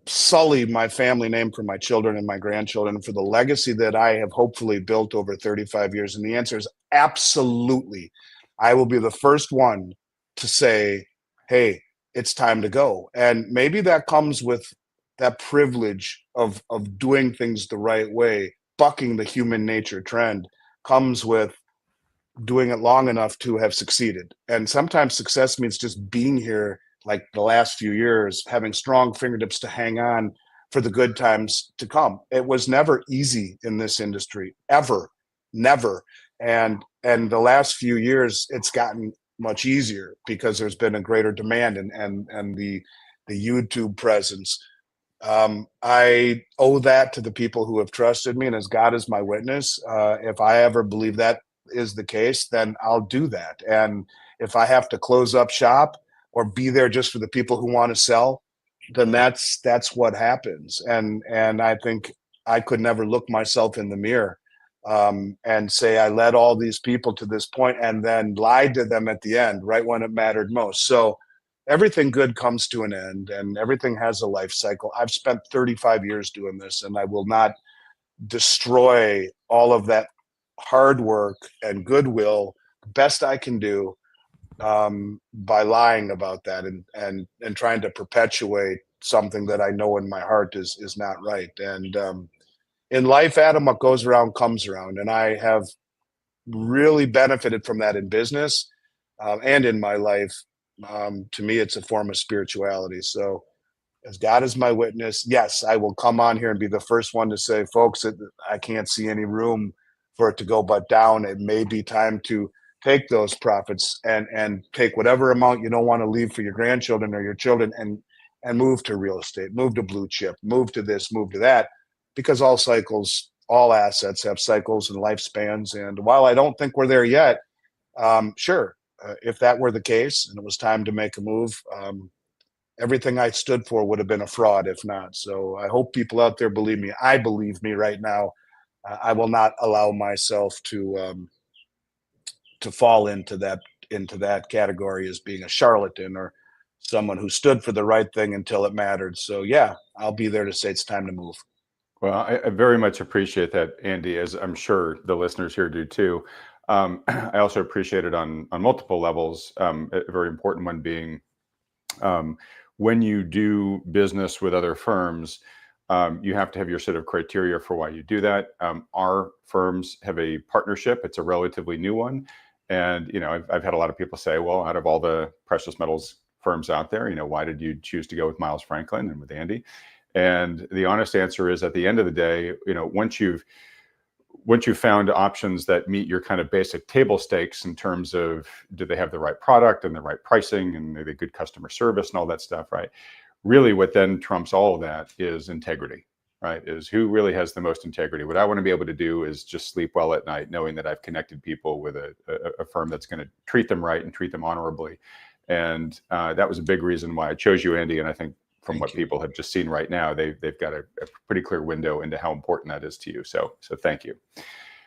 sully my family name for my children and my grandchildren for the legacy that I have hopefully built over 35 years? And the answer is absolutely. I will be the first one to say, hey, it's time to go. And maybe that comes with that privilege of doing things the right way, bucking the human nature trend, comes with doing it long enough to have succeeded. And sometimes success means just being here, like the last few years, having strong fingertips to hang on for the good times to come. It was never easy in this industry, ever, never. And the last few years, it's gotten much easier because there's been a greater demand and the YouTube presence. I owe that to the people who have trusted me, and as God is my witness, if I ever believe that is the case, then I'll do that. And if I have to close up shop or be there just for the people who want to sell, then that's what happens. And I think I could never look myself in the mirror and say I led all these people to this point and then lied to them at the end, right when it mattered most. So everything good comes to an end, and everything has a life cycle. I've spent 35 years doing this, and I will not destroy all of that hard work and goodwill best I can do by lying about that and trying to perpetuate something that I know in my heart is not right. And in life, Adam, what goes around comes around, and I have really benefited from that in business and in my life. To me, it's a form of spirituality. So as God is my witness, yes, I will come on here and be the first one to say, folks, I can't see any room for it to go but down. It may be time to take those profits and take whatever amount you don't want to leave for your grandchildren or your children and move to real estate, move to blue chip, move to this, move to that, because all cycles, all assets have cycles and lifespans. And while I don't think we're there yet, sure, if that were the case and it was time to make a move, everything I stood for would have been a fraud if not. So I hope people out there believe me. I believe me right now. I will not allow myself to fall into that category as being a charlatan or someone who stood for the right thing until it mattered. So yeah, I'll be there to say it's time to move. Well, I very much appreciate that, Andy, as I'm sure the listeners here do too. I also appreciate it on multiple levels. A very important one being when you do business with other firms, you have to have your set of criteria for why you do that. Our firms have a partnership. It's a relatively new one. And, I've had a lot of people say, well, out of all the precious metals firms out there, why did you choose to go with Miles Franklin and with Andy? And the honest answer is, at the end of the day, once you've found options that meet your kind of basic table stakes in terms of, do they have the right product and the right pricing and are they good customer service and all that stuff, right? Really what then trumps all of that is integrity, right? Is who really has the most integrity. What I want to be able to do is just sleep well at night, knowing that I've connected people with a firm that's going to treat them right and treat them honorably. And that was a big reason why I chose you, Andy. And I think from what people have just seen right now, they've got a pretty clear window into how important that is to you. So thank you.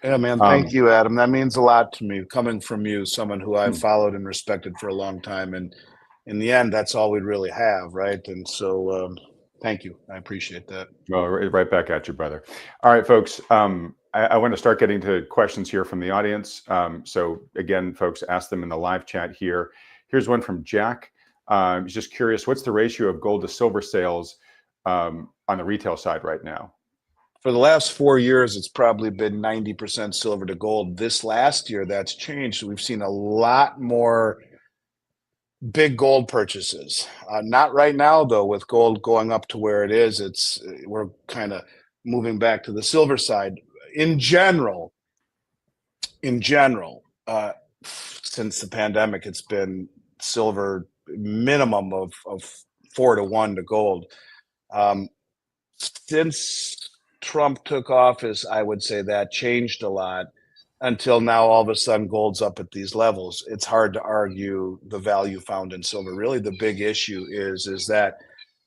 Yeah, man. Thank you, Adam. That means a lot to me coming from you, someone who I've followed and respected for a long time. And in the end, that's all we really have, right? And so, thank you. I appreciate that. Well, right back at you, brother. All right, folks. I want to start getting to questions here from the audience. So again, folks, ask them in the live chat here. Here's one from Jack. He's just curious, what's the ratio of gold to silver sales on the retail side right now? For the last 4 years, it's probably been 90% silver to gold. This last year, that's changed. We've seen a lot more big gold purchases. Not right now, though, with gold going up to where it is. We're kind of moving back to the silver side. In general, since the pandemic, it's been silver minimum of 4-1 to gold. Since Trump took office, I would say that changed a lot until now. All of a sudden, gold's up at these levels. It's hard to argue the value found in silver. Really, the big issue is that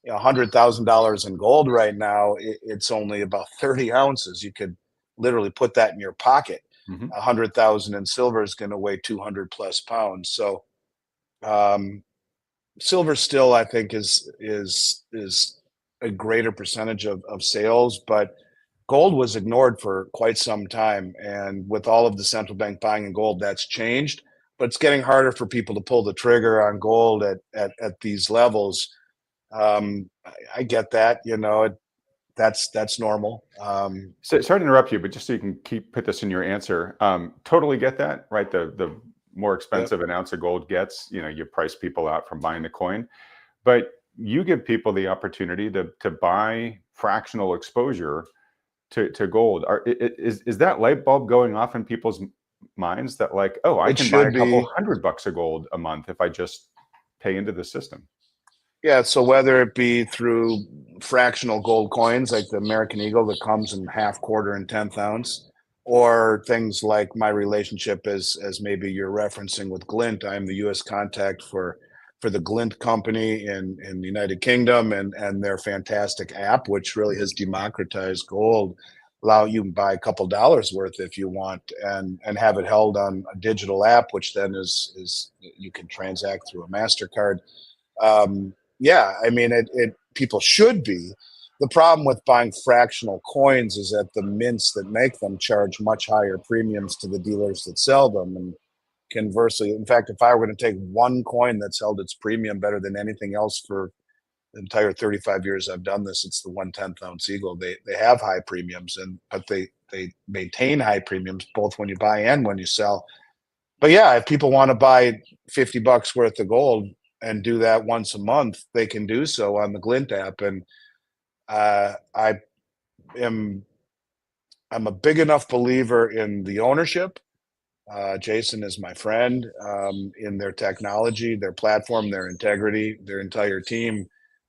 $100,000 in gold right now, it's only about 30 ounces. You could literally put that in your pocket. 100,000 in silver is going to weigh 200 plus pounds. So, silver still, I think, is a greater percentage of sales, but gold was ignored for quite some time. And with all of the central bank buying in gold, that's changed. But it's getting harder for people to pull the trigger on gold at these levels. I get that, that's normal. So, sorry to interrupt you, but just so you can put this in your answer, totally get that, right? The more expensive an ounce of gold gets, you price people out from buying the coin, but you give people the opportunity to buy fractional exposure to gold. Is that light bulb going off in people's minds that like, oh, I can buy a couple $100 of gold a month if I just pay into the system? Yeah, so whether it be through fractional gold coins like the American Eagle that comes in half, quarter, and 10th ounce, or things like my relationship as maybe you're referencing with Glint. I'm the U.S. contact for the Glint company in the United Kingdom, and their fantastic app, which really has democratized gold. Allow you to buy a couple dollars worth if you want, and have it held on a digital app, which then is you can transact through a MasterCard. Yeah, I mean, people should be. The problem with buying fractional coins is that the mints that make them charge much higher premiums to the dealers that sell them. And conversely, in fact, if I were going to take one coin that's held its premium better than anything else for the entire 35 years I've done this, it's the 1/10 ounce Eagle. They have high premiums, but they maintain high premiums both when you buy and when you sell. But yeah, if people want to buy $50 worth of gold and do that once a month, they can do so on the Glint app. And I'm a big enough believer in the ownership. Jason is my friend, in their technology, their platform, their integrity, their entire team,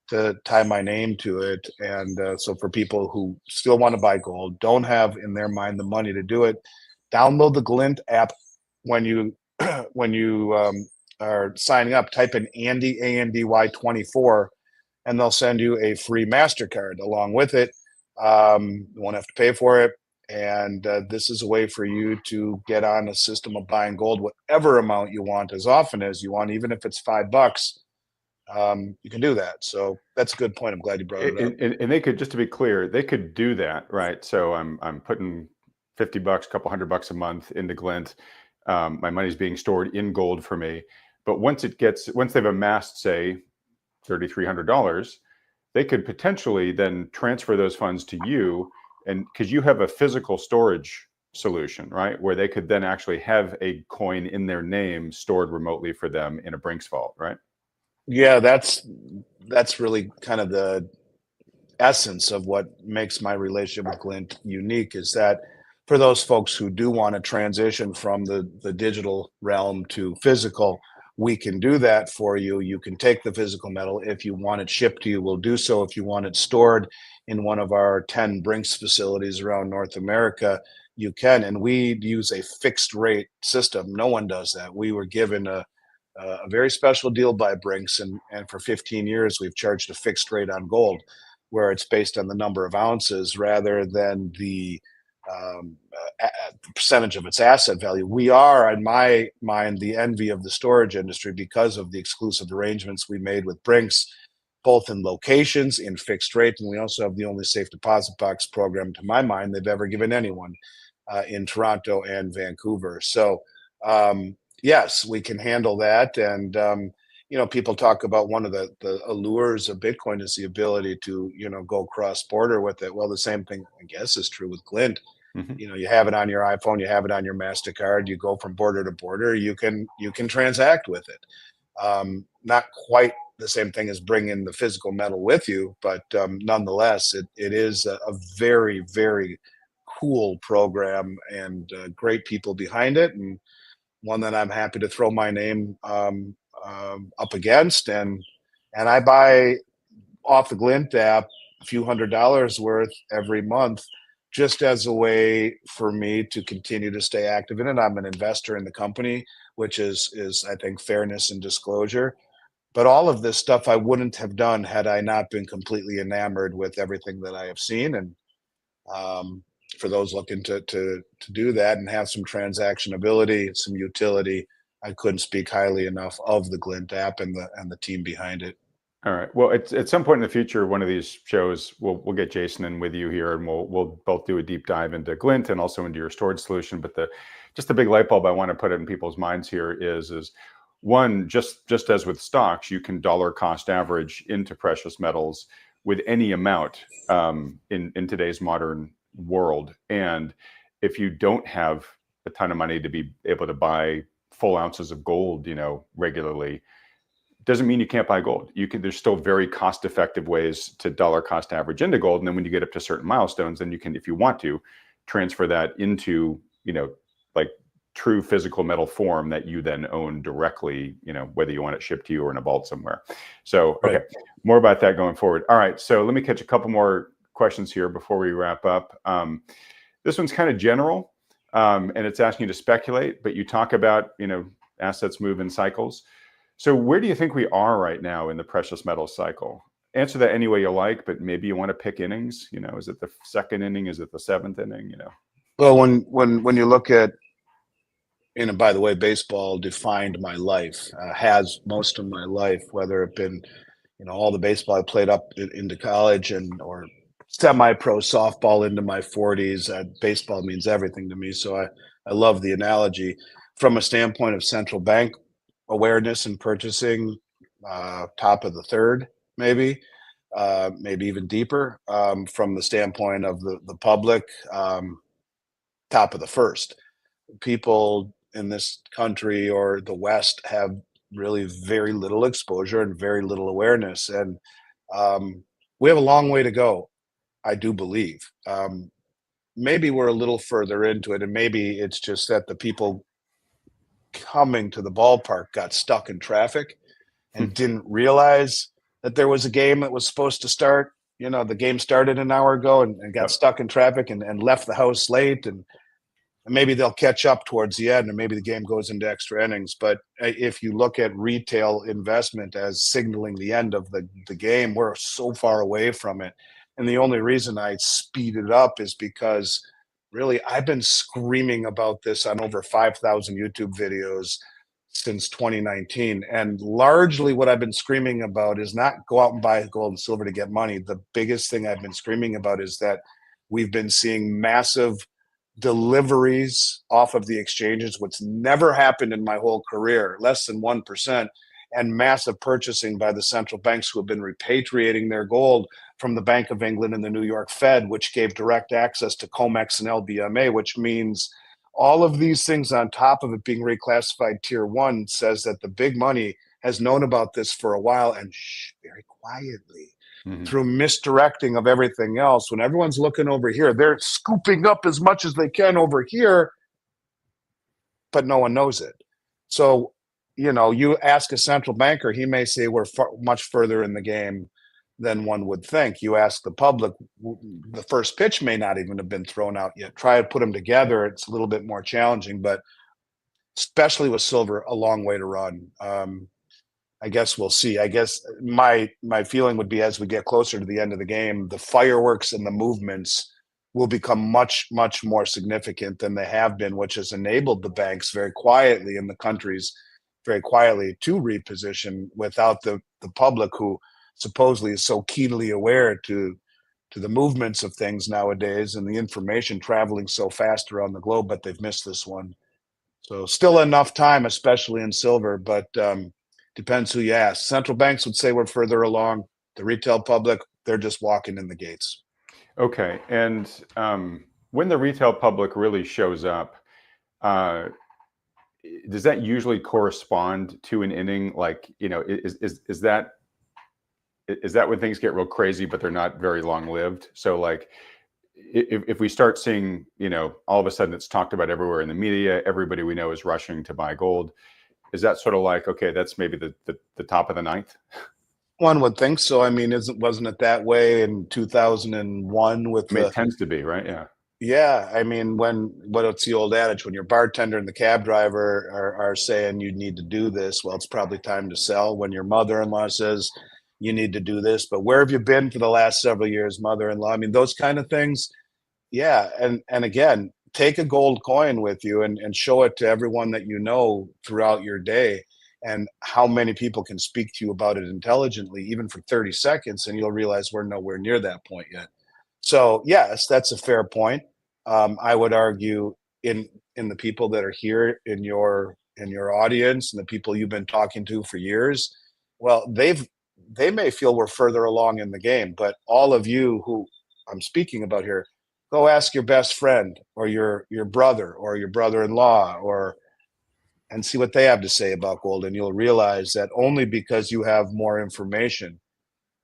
to tie my name to it. And so for people who still want to buy gold, don't have in their mind the money to do it, download the Glint app. When you are signing up, type in Andy ANDY 24, and they'll send you a free MasterCard along with it. You won't have to pay for it. And this is a way for you to get on a system of buying gold, whatever amount you want, as often as you want, even if it's $5. You can do that. So that's a good point. I'm glad you brought it up. And they could, just to be clear, they could do that, right? So I'm putting $50, a couple $100 a month into Glint. My money's being stored in gold for me. But once they've amassed, say, $3,300, they could potentially then transfer those funds to you, and because you have a physical storage solution, right, where they could then actually have a coin in their name stored remotely for them in a Brinks vault, right? Yeah, that's really kind of the essence of what makes my relationship with Glint unique, is that for those folks who do want to transition from the digital realm to physical, we can do that for you. You can take the physical metal. If you want it shipped to you, we'll do so. If you want it stored in one of our 10 Brinks facilities around North America, you can. And we use a fixed rate system. No one does that. We were given a very special deal by Brinks, and for 15 years we've charged a fixed rate on gold, where it's based on the number of ounces rather than the the percentage of its asset value. We are, in my mind, the envy of the storage industry because of the exclusive arrangements we made with Brinks, both in locations, in fixed rate, and we also have the only safe deposit box program, to my mind, they've ever given anyone in Toronto and Vancouver. So, yes, we can handle that. And, people talk about one of the allures of Bitcoin is the ability to, go cross border with it. Well, the same thing, I guess, is true with Glint. Mm-hmm. You have it on your iPhone, you have it on your MasterCard, you go from border to border, you can transact with it. Not quite the same thing as bringing the physical metal with you, but nonetheless, it is a very, very cool program and great people behind it, and one that I'm happy to throw my name up against. And I buy off the Glint app a few $100s worth every month, just as a way for me to continue to stay active in it. I'm an investor in the company, which is I think fairness and disclosure. But all of this stuff I wouldn't have done had I not been completely enamored with everything that I have seen. And for those looking to do that and have some transaction ability, some utility, I couldn't speak highly enough of the Glint app and the team behind it. All right. Well, at some point in the future, one of these shows, we'll get Jason in with you here, and we'll both do a deep dive into Glint and also into your storage solution. But just the big light bulb I want to put it in people's minds here is one, just as with stocks, you can dollar cost average into precious metals with any amount in today's modern world. And if you don't have a ton of money to be able to buy full ounces of gold, regularly, doesn't mean you can't buy gold. There's still very cost-effective ways to dollar cost average into gold. And then when you get up to certain milestones, then you can, if you want to, transfer that into, like true physical metal form that you then own directly, whether you want it shipped to you or in a vault somewhere. So, okay, right. More about that going forward. All right, so let me catch a couple more questions here before we wrap up. This one's kind of general, and it's asking you to speculate, but you talk about, assets move in cycles. So where do you think we are right now in the precious metals cycle? Answer that any way you like, but maybe you want to pick innings. Is it the second inning? Is it the seventh inning? Well, when you look at, by the way, baseball defined my life, has most of my life, whether it been, all the baseball I played up into college or semi-pro softball into my 40s. Baseball means everything to me. So I love the analogy from a standpoint of central bank awareness and purchasing, top of the third, maybe even deeper, from the standpoint of the public, top of the first. People in this country or the West have really very little exposure and very little awareness. And we have a long way to go, I do believe. Maybe we're a little further into it, and maybe it's just that the people coming to the ballpark got stuck in traffic and didn't realize that there was a game that was supposed to start. The game started an hour ago and got stuck in traffic and left the house late. And maybe they'll catch up towards the end, and maybe the game goes into extra innings. But if you look at retail investment as signaling the end of the game, we're so far away from it. And the only reason I speed it up is because really I've been screaming about this on over 5,000 YouTube videos since 2019. And largely what I've been screaming about is not go out and buy gold and silver to get money. The biggest thing I've been screaming about is that we've been seeing massive deliveries off of the exchanges, which never happened in my whole career, less than 1%, and massive purchasing by the central banks who have been repatriating their gold from the Bank of England and the New York Fed, which gave direct access to COMEX and LBMA, which means all of these things on top of it being reclassified tier one says that the big money has known about this for a while and very quietly, through misdirecting of everything else. When everyone's looking over here, they're scooping up as much as they can over here, but no one knows it. So, you ask a central banker, he may say we're much further in the game than one would think. You ask the public, the first pitch may not even have been thrown out yet. Try to put them together. It's a little bit more challenging, but especially with silver, a long way to run. I guess we'll see. I guess my feeling would be as we get closer to the end of the game, the fireworks and the movements will become much, much more significant than they have been, which has enabled the banks very quietly in the countries very quietly to reposition without the public, who supposedly is so keenly aware to the movements of things nowadays and the information traveling so fast around the globe, but they've missed this one. So still enough time, especially in silver, but depends who you ask. Central banks would say we're further along. The retail public, they're just walking in the gates. Okay. And when the retail public really shows up, does that usually correspond to an inning? Like, is that when things get real crazy, but they're not very long lived? So like, if we start seeing, all of a sudden it's talked about everywhere in the media, everybody we know is rushing to buy gold. Is that sort of like, okay, that's maybe the top of the ninth? One would think so. I mean, wasn't it that way in 2001 with It tends to be, right? Yeah. Yeah, I mean, what's the old adage? When your bartender and the cab driver are saying you need to do this, well, it's probably time to sell. When your mother-in-law says you need to do this, but where have you been for the last several years, mother-in-law? I mean, those kind of things. Yeah, and again, take a gold coin with you and show it to everyone that you know throughout your day, and how many people can speak to you about it intelligently, even for 30 seconds, and you'll realize we're nowhere near that point yet. So yes, that's a fair point. I would argue in the people that are here in your audience and the people you've been talking to for years, well, they may feel we're further along in the game, but all of you who I'm speaking about here, go ask your best friend or your brother or your brother-in-law, or and see what they have to say about gold, and you'll realize that only because you have more information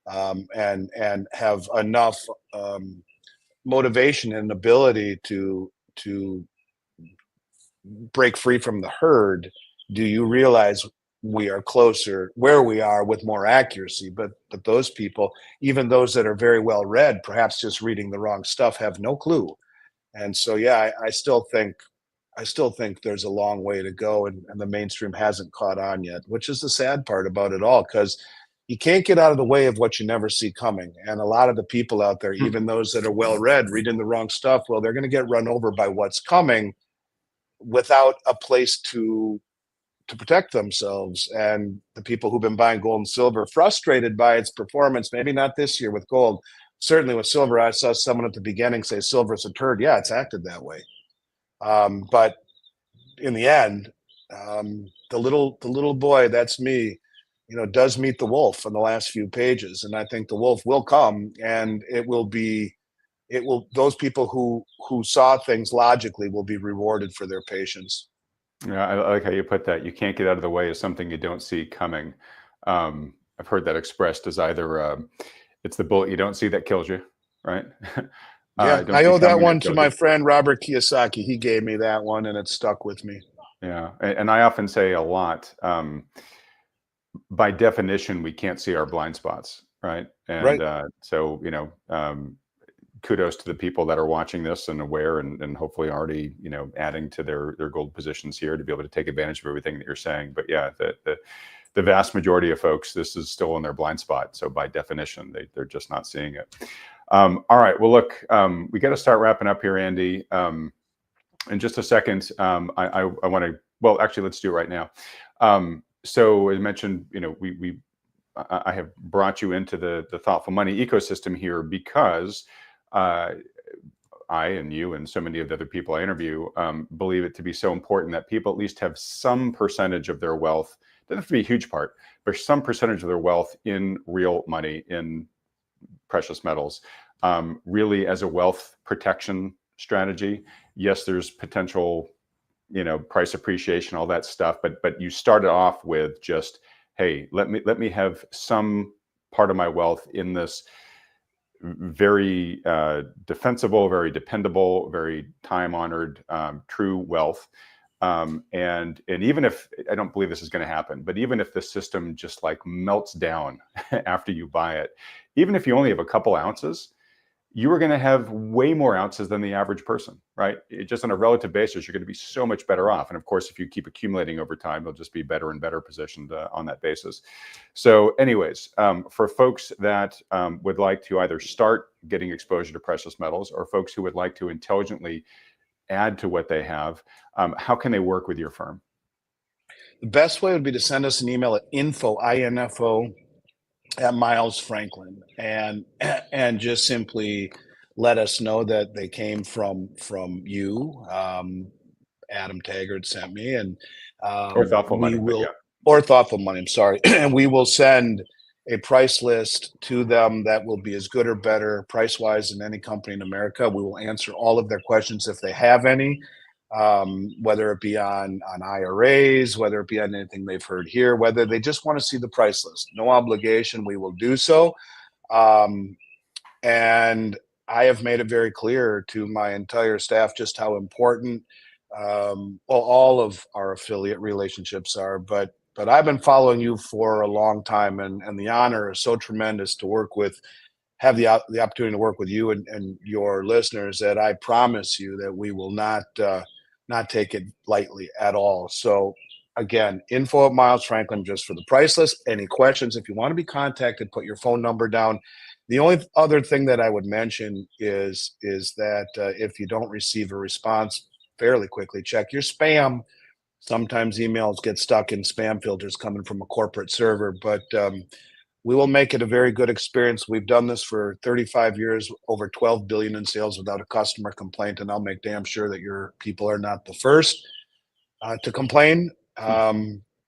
and have enough motivation and ability to break free from the herd, do you realize we are closer where we are with more accuracy. But those people, even those that are very well read, perhaps just reading the wrong stuff, have no clue. And so yeah, I still think there's a long way to go, and the mainstream hasn't caught on yet, which is the sad part about it all, because you can't get out of the way of what you never see coming. And a lot of the people out there, even those that are well read, reading the wrong stuff, well, they're going to get run over by what's coming without a place to protect themselves. And the people who've been buying gold and silver, frustrated by its performance, maybe not this year with gold, certainly with silver. I saw someone at the beginning say silver's a turd. Yeah, it's acted that way. But in the end, the little boy, that's me, does meet the wolf in the last few pages, and I think the wolf will come, and those people who saw things logically will be rewarded for their patience. Yeah, I like how you put that. You can't get out of the way of something you don't see coming. I've heard that expressed as either it's the bullet you don't see that kills you, right? Yeah, I owe that one to my friend Robert Kiyosaki. He gave me that one, and it stuck with me. Yeah, and I often say a lot. By definition, we can't see our blind spots, right? And Right. so, kudos to the people that are watching this and aware, and hopefully already, adding to their gold positions here to be able to take advantage of everything that you're saying. But yeah, the vast majority of folks, this is still in their blind spot. So by definition, they're just not seeing it. All right. Well, look, we got to start wrapping up here, Andy. In just a second, I want to, well, actually, let's do it right now. So as mentioned, I have brought you into the thoughtful money ecosystem here because I and you and so many of the other people I interview believe it to be so important that people at least have some percentage of their wealth. It doesn't have to be a huge part, but some percentage of their wealth in real money, in precious metals, really as a wealth protection strategy. Yes, there's potential, price appreciation, all that stuff, but you started off with just, hey, let me have some part of my wealth in this very defensible, very dependable, very time-honored, true wealth. And even if, I don't believe this is going to happen, but even if the system just like melts down after you buy it, even if you only have a couple ounces, you are going to have way more ounces than the average person, right? Just on a relative basis, you're going to be so much better off. And of course, if you keep accumulating over time, you'll just be better and better positioned on that basis. So anyways, for folks that would like to either start getting exposure to precious metals, or folks who would like to intelligently add to what they have, how can they work with your firm? The best way would be to send us an email at info at Miles Franklin, and just simply let us know that they came from you. Adam Taggart sent me, and Or thoughtful we money, but will, yeah. or thoughtful money. I'm sorry, and we will send a price list to them that will be as good or better price wise than any company in America. We will answer all of their questions if they have any, whether it be on IRAs, whether it be on anything they've heard here, whether they just want to see the price list. No obligation. We will do so. And I have made it very clear to my entire staff just how important all of our affiliate relationships are. But I've been following you for a long time, and the honor is so tremendous to have the opportunity to work with you and your listeners, that I promise you that we will not take it lightly at all. So again, info at Miles Franklin, just for the price list. Any questions, if you want to be contacted, put your phone number down. The only other thing that I would mention is that if you don't receive a response fairly quickly, check your spam. Sometimes emails get stuck in spam filters coming from a corporate server, but we will make it a very good experience. We've done this for 35 years, over 12 billion in sales without a customer complaint, and I'll make damn sure that your people are not the first to complain.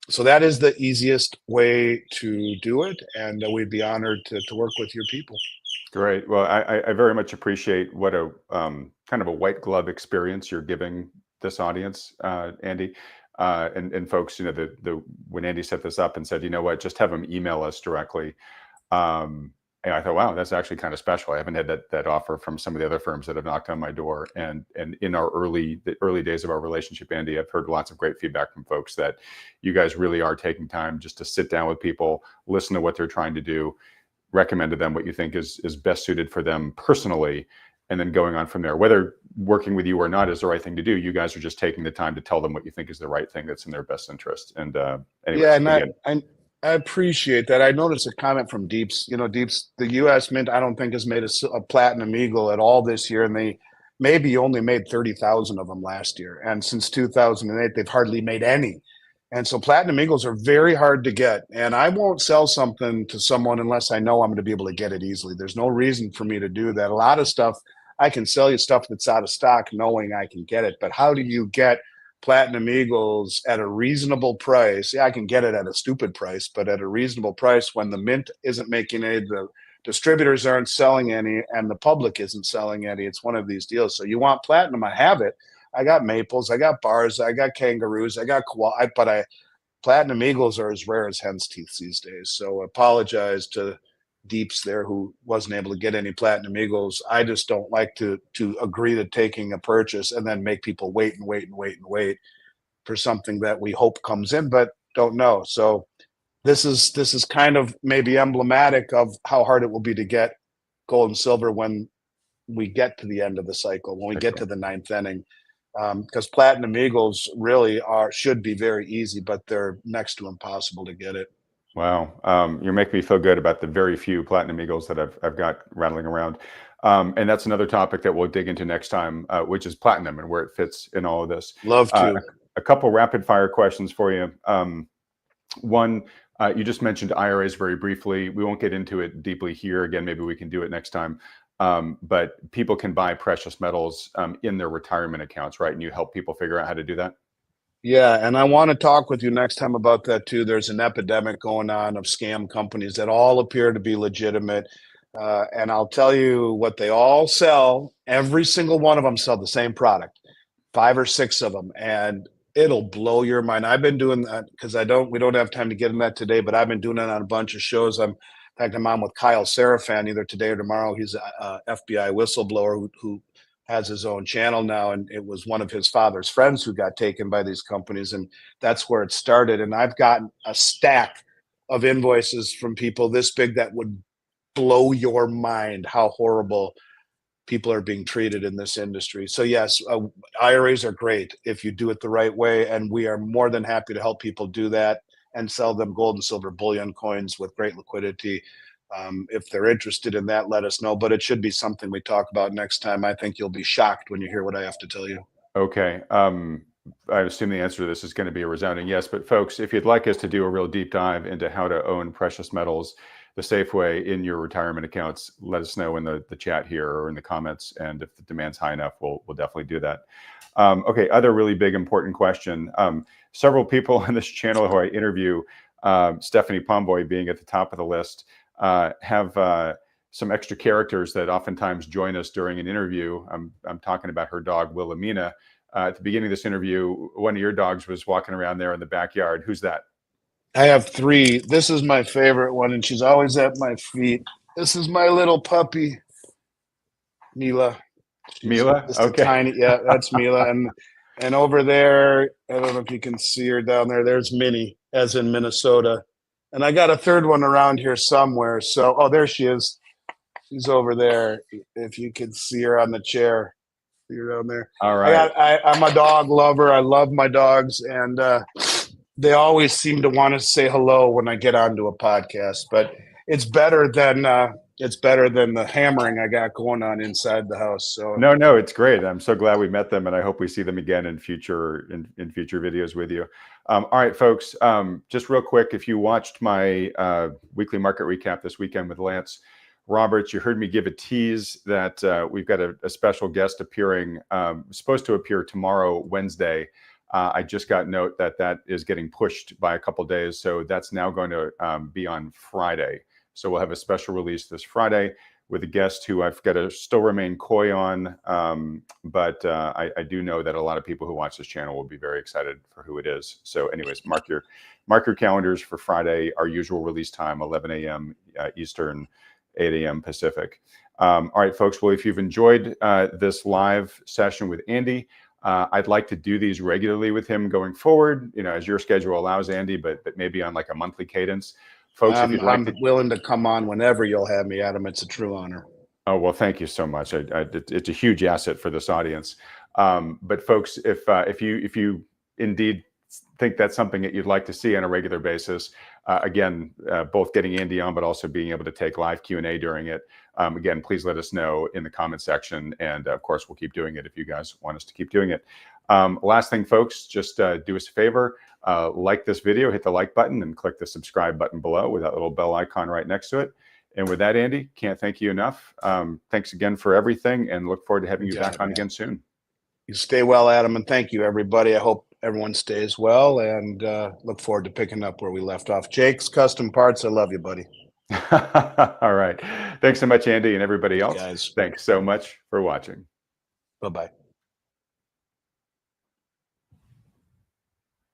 So that is the easiest way to do it, and we'd be honored to work with your people. Great. Well, I very much appreciate what a kind of a white glove experience you're giving this audience, Andy. And folks, you know, when Andy set this up and said, you know what, just have them email us directly. And I thought, wow, that's actually kind of special. I haven't had that offer from some of the other firms that have knocked on my door. And in the early days of our relationship, Andy, I've heard lots of great feedback from folks that you guys really are taking time just to sit down with people, listen to what they're trying to do, recommend to them what you think is best suited for them personally, and then going on from there. Whether working with you or not is the right thing to do, you guys are just taking the time to tell them what you think is the right thing that's in their best interest. And anyways, yeah, and again, I appreciate that. I noticed a comment from Deeps. You know, Deeps, the U.S. Mint, I don't think has made a platinum eagle at all this year, and they maybe only made 30,000 of them last year. And since 2008, they've hardly made any. And so platinum eagles are very hard to get. And I won't sell something to someone unless I know I'm going to be able to get it easily. There's no reason for me to do that. A lot of stuff, I can sell you stuff that's out of stock knowing I can get it. But how do you get platinum eagles at a reasonable price? Yeah, I can get it at a stupid price, but at a reasonable price when the mint isn't making any, the distributors aren't selling any, and the public isn't selling any. It's one of these deals. So you want platinum, I have it. I got maples, I got bars, I got kangaroos, I got platinum eagles are as rare as hen's teeth these days. So apologize to Deeps there who wasn't able to get any platinum eagles. I just don't like to agree to taking a purchase and then make people wait and wait and wait and wait for something that we hope comes in but don't know. So this is kind of maybe emblematic of how hard it will be to get gold and silver when we get to the end of the cycle, when we get to the ninth inning. Because platinum eagles really should be very easy, but they're next to impossible to get it. Wow, you're making me feel good about the very few platinum eagles that I've got rattling around, and that's another topic that we'll dig into next time, which is platinum and where it fits in all of this. Love to. A couple rapid fire questions for you. One, you just mentioned IRAs very briefly. We won't get into it deeply here. Again, maybe we can do it next time. But people can buy precious metals in their retirement accounts, right? And you help people figure out how to do that? Yeah, and I want to talk with you next time about that too. There's an epidemic going on of scam companies that all appear to be legitimate. And I'll tell you what they all sell. Every single one of them sell the same product, 5 or 6 of them. And it'll blow your mind. I've been doing that because we don't have time to get in that today, but I've been doing it on a bunch of shows. In fact, I'm on with Kyle Seraphan either today or tomorrow. He's a FBI whistleblower who has his own channel now, and it was one of his father's friends who got taken by these companies, and that's where it started. And I've gotten a stack of invoices from people this big that would blow your mind how horrible people are being treated in this industry. So yes, IRAs are great if you do it the right way, and we are more than happy to help people do that and sell them gold and silver bullion coins with great liquidity. If they're interested in that, let us know. But it should be something we talk about next time. I think you'll be shocked when you hear what I have to tell you. Okay. I assume the answer to this is going to be a resounding yes. But folks, if you'd like us to do a real deep dive into how to own precious metals the safe way in your retirement accounts, let us know in the chat here or in the comments. And if the demand's high enough, we'll definitely do that. Okay, other really big important question. Several people on this channel who I interview, Stephanie Pomboy being at the top of the list, have some extra characters that oftentimes join us during an interview. I'm talking about her dog, Wilhelmina. At the beginning of this interview, one of your dogs was walking around there in the backyard. Who's that? I have 3. This is my favorite one, and she's always at my feet. This is my little puppy, Mila. Mila? Okay. Tiny, yeah, that's Mila. And over there, I don't know if you can see her down there. There's Minnie, as in Minnesota. And I got a third one around here somewhere. So, oh, there she is. She's over there. If you can see her on the chair, see her down there. All right. I'm a dog lover. I love my dogs, and they always seem to want to say hello when I get onto a podcast. But it's better than the hammering I got going on inside the house. So no, it's great. I'm so glad we met them, and I hope we see them again in future videos with you. All right, folks. Just real quick, if you watched my weekly market recap this weekend with Lance Roberts, you heard me give a tease that we've got a special guest appearing, supposed to appear tomorrow, Wednesday. I just got note that is getting pushed by a couple days, so that's now going to be on Friday. So we'll have a special release this Friday with a guest who I've got to still remain coy on, but I do know that a lot of people who watch this channel will be very excited for who it is. So anyways, mark your calendars for Friday, our usual release time, 11 a.m. Eastern, 8 a.m. Pacific. All right, folks. Well, if you've enjoyed this live session with Andy, I'd like to do these regularly with him going forward, as your schedule allows, Andy, but maybe on like a monthly cadence. Folks, if you'd like I'm willing to come on whenever you'll have me, Adam. It's a true honor. Oh, well, thank you so much. It's a huge asset for this audience. But folks, if you indeed think that's something that you'd like to see on a regular basis, again, both getting Andy on, but also being able to take live Q&A during it. Again, please let us know in the comment section. And of course, we'll keep doing it if you guys want us to keep doing it. Last thing, folks, just do us a favor. Like this video, hit the like button and click the subscribe button below with that little bell icon right next to it. And with that, Andy, can't thank you enough. Thanks again for everything, and look forward to having you back on again soon. You stay well, Adam, and thank you, everybody. I hope everyone stays well, and look forward to picking up where we left off. Jake's Custom Parts, I love you, buddy. All right. Thanks so much, Andy, and everybody else. Guys. Thanks so much for watching. Bye-bye.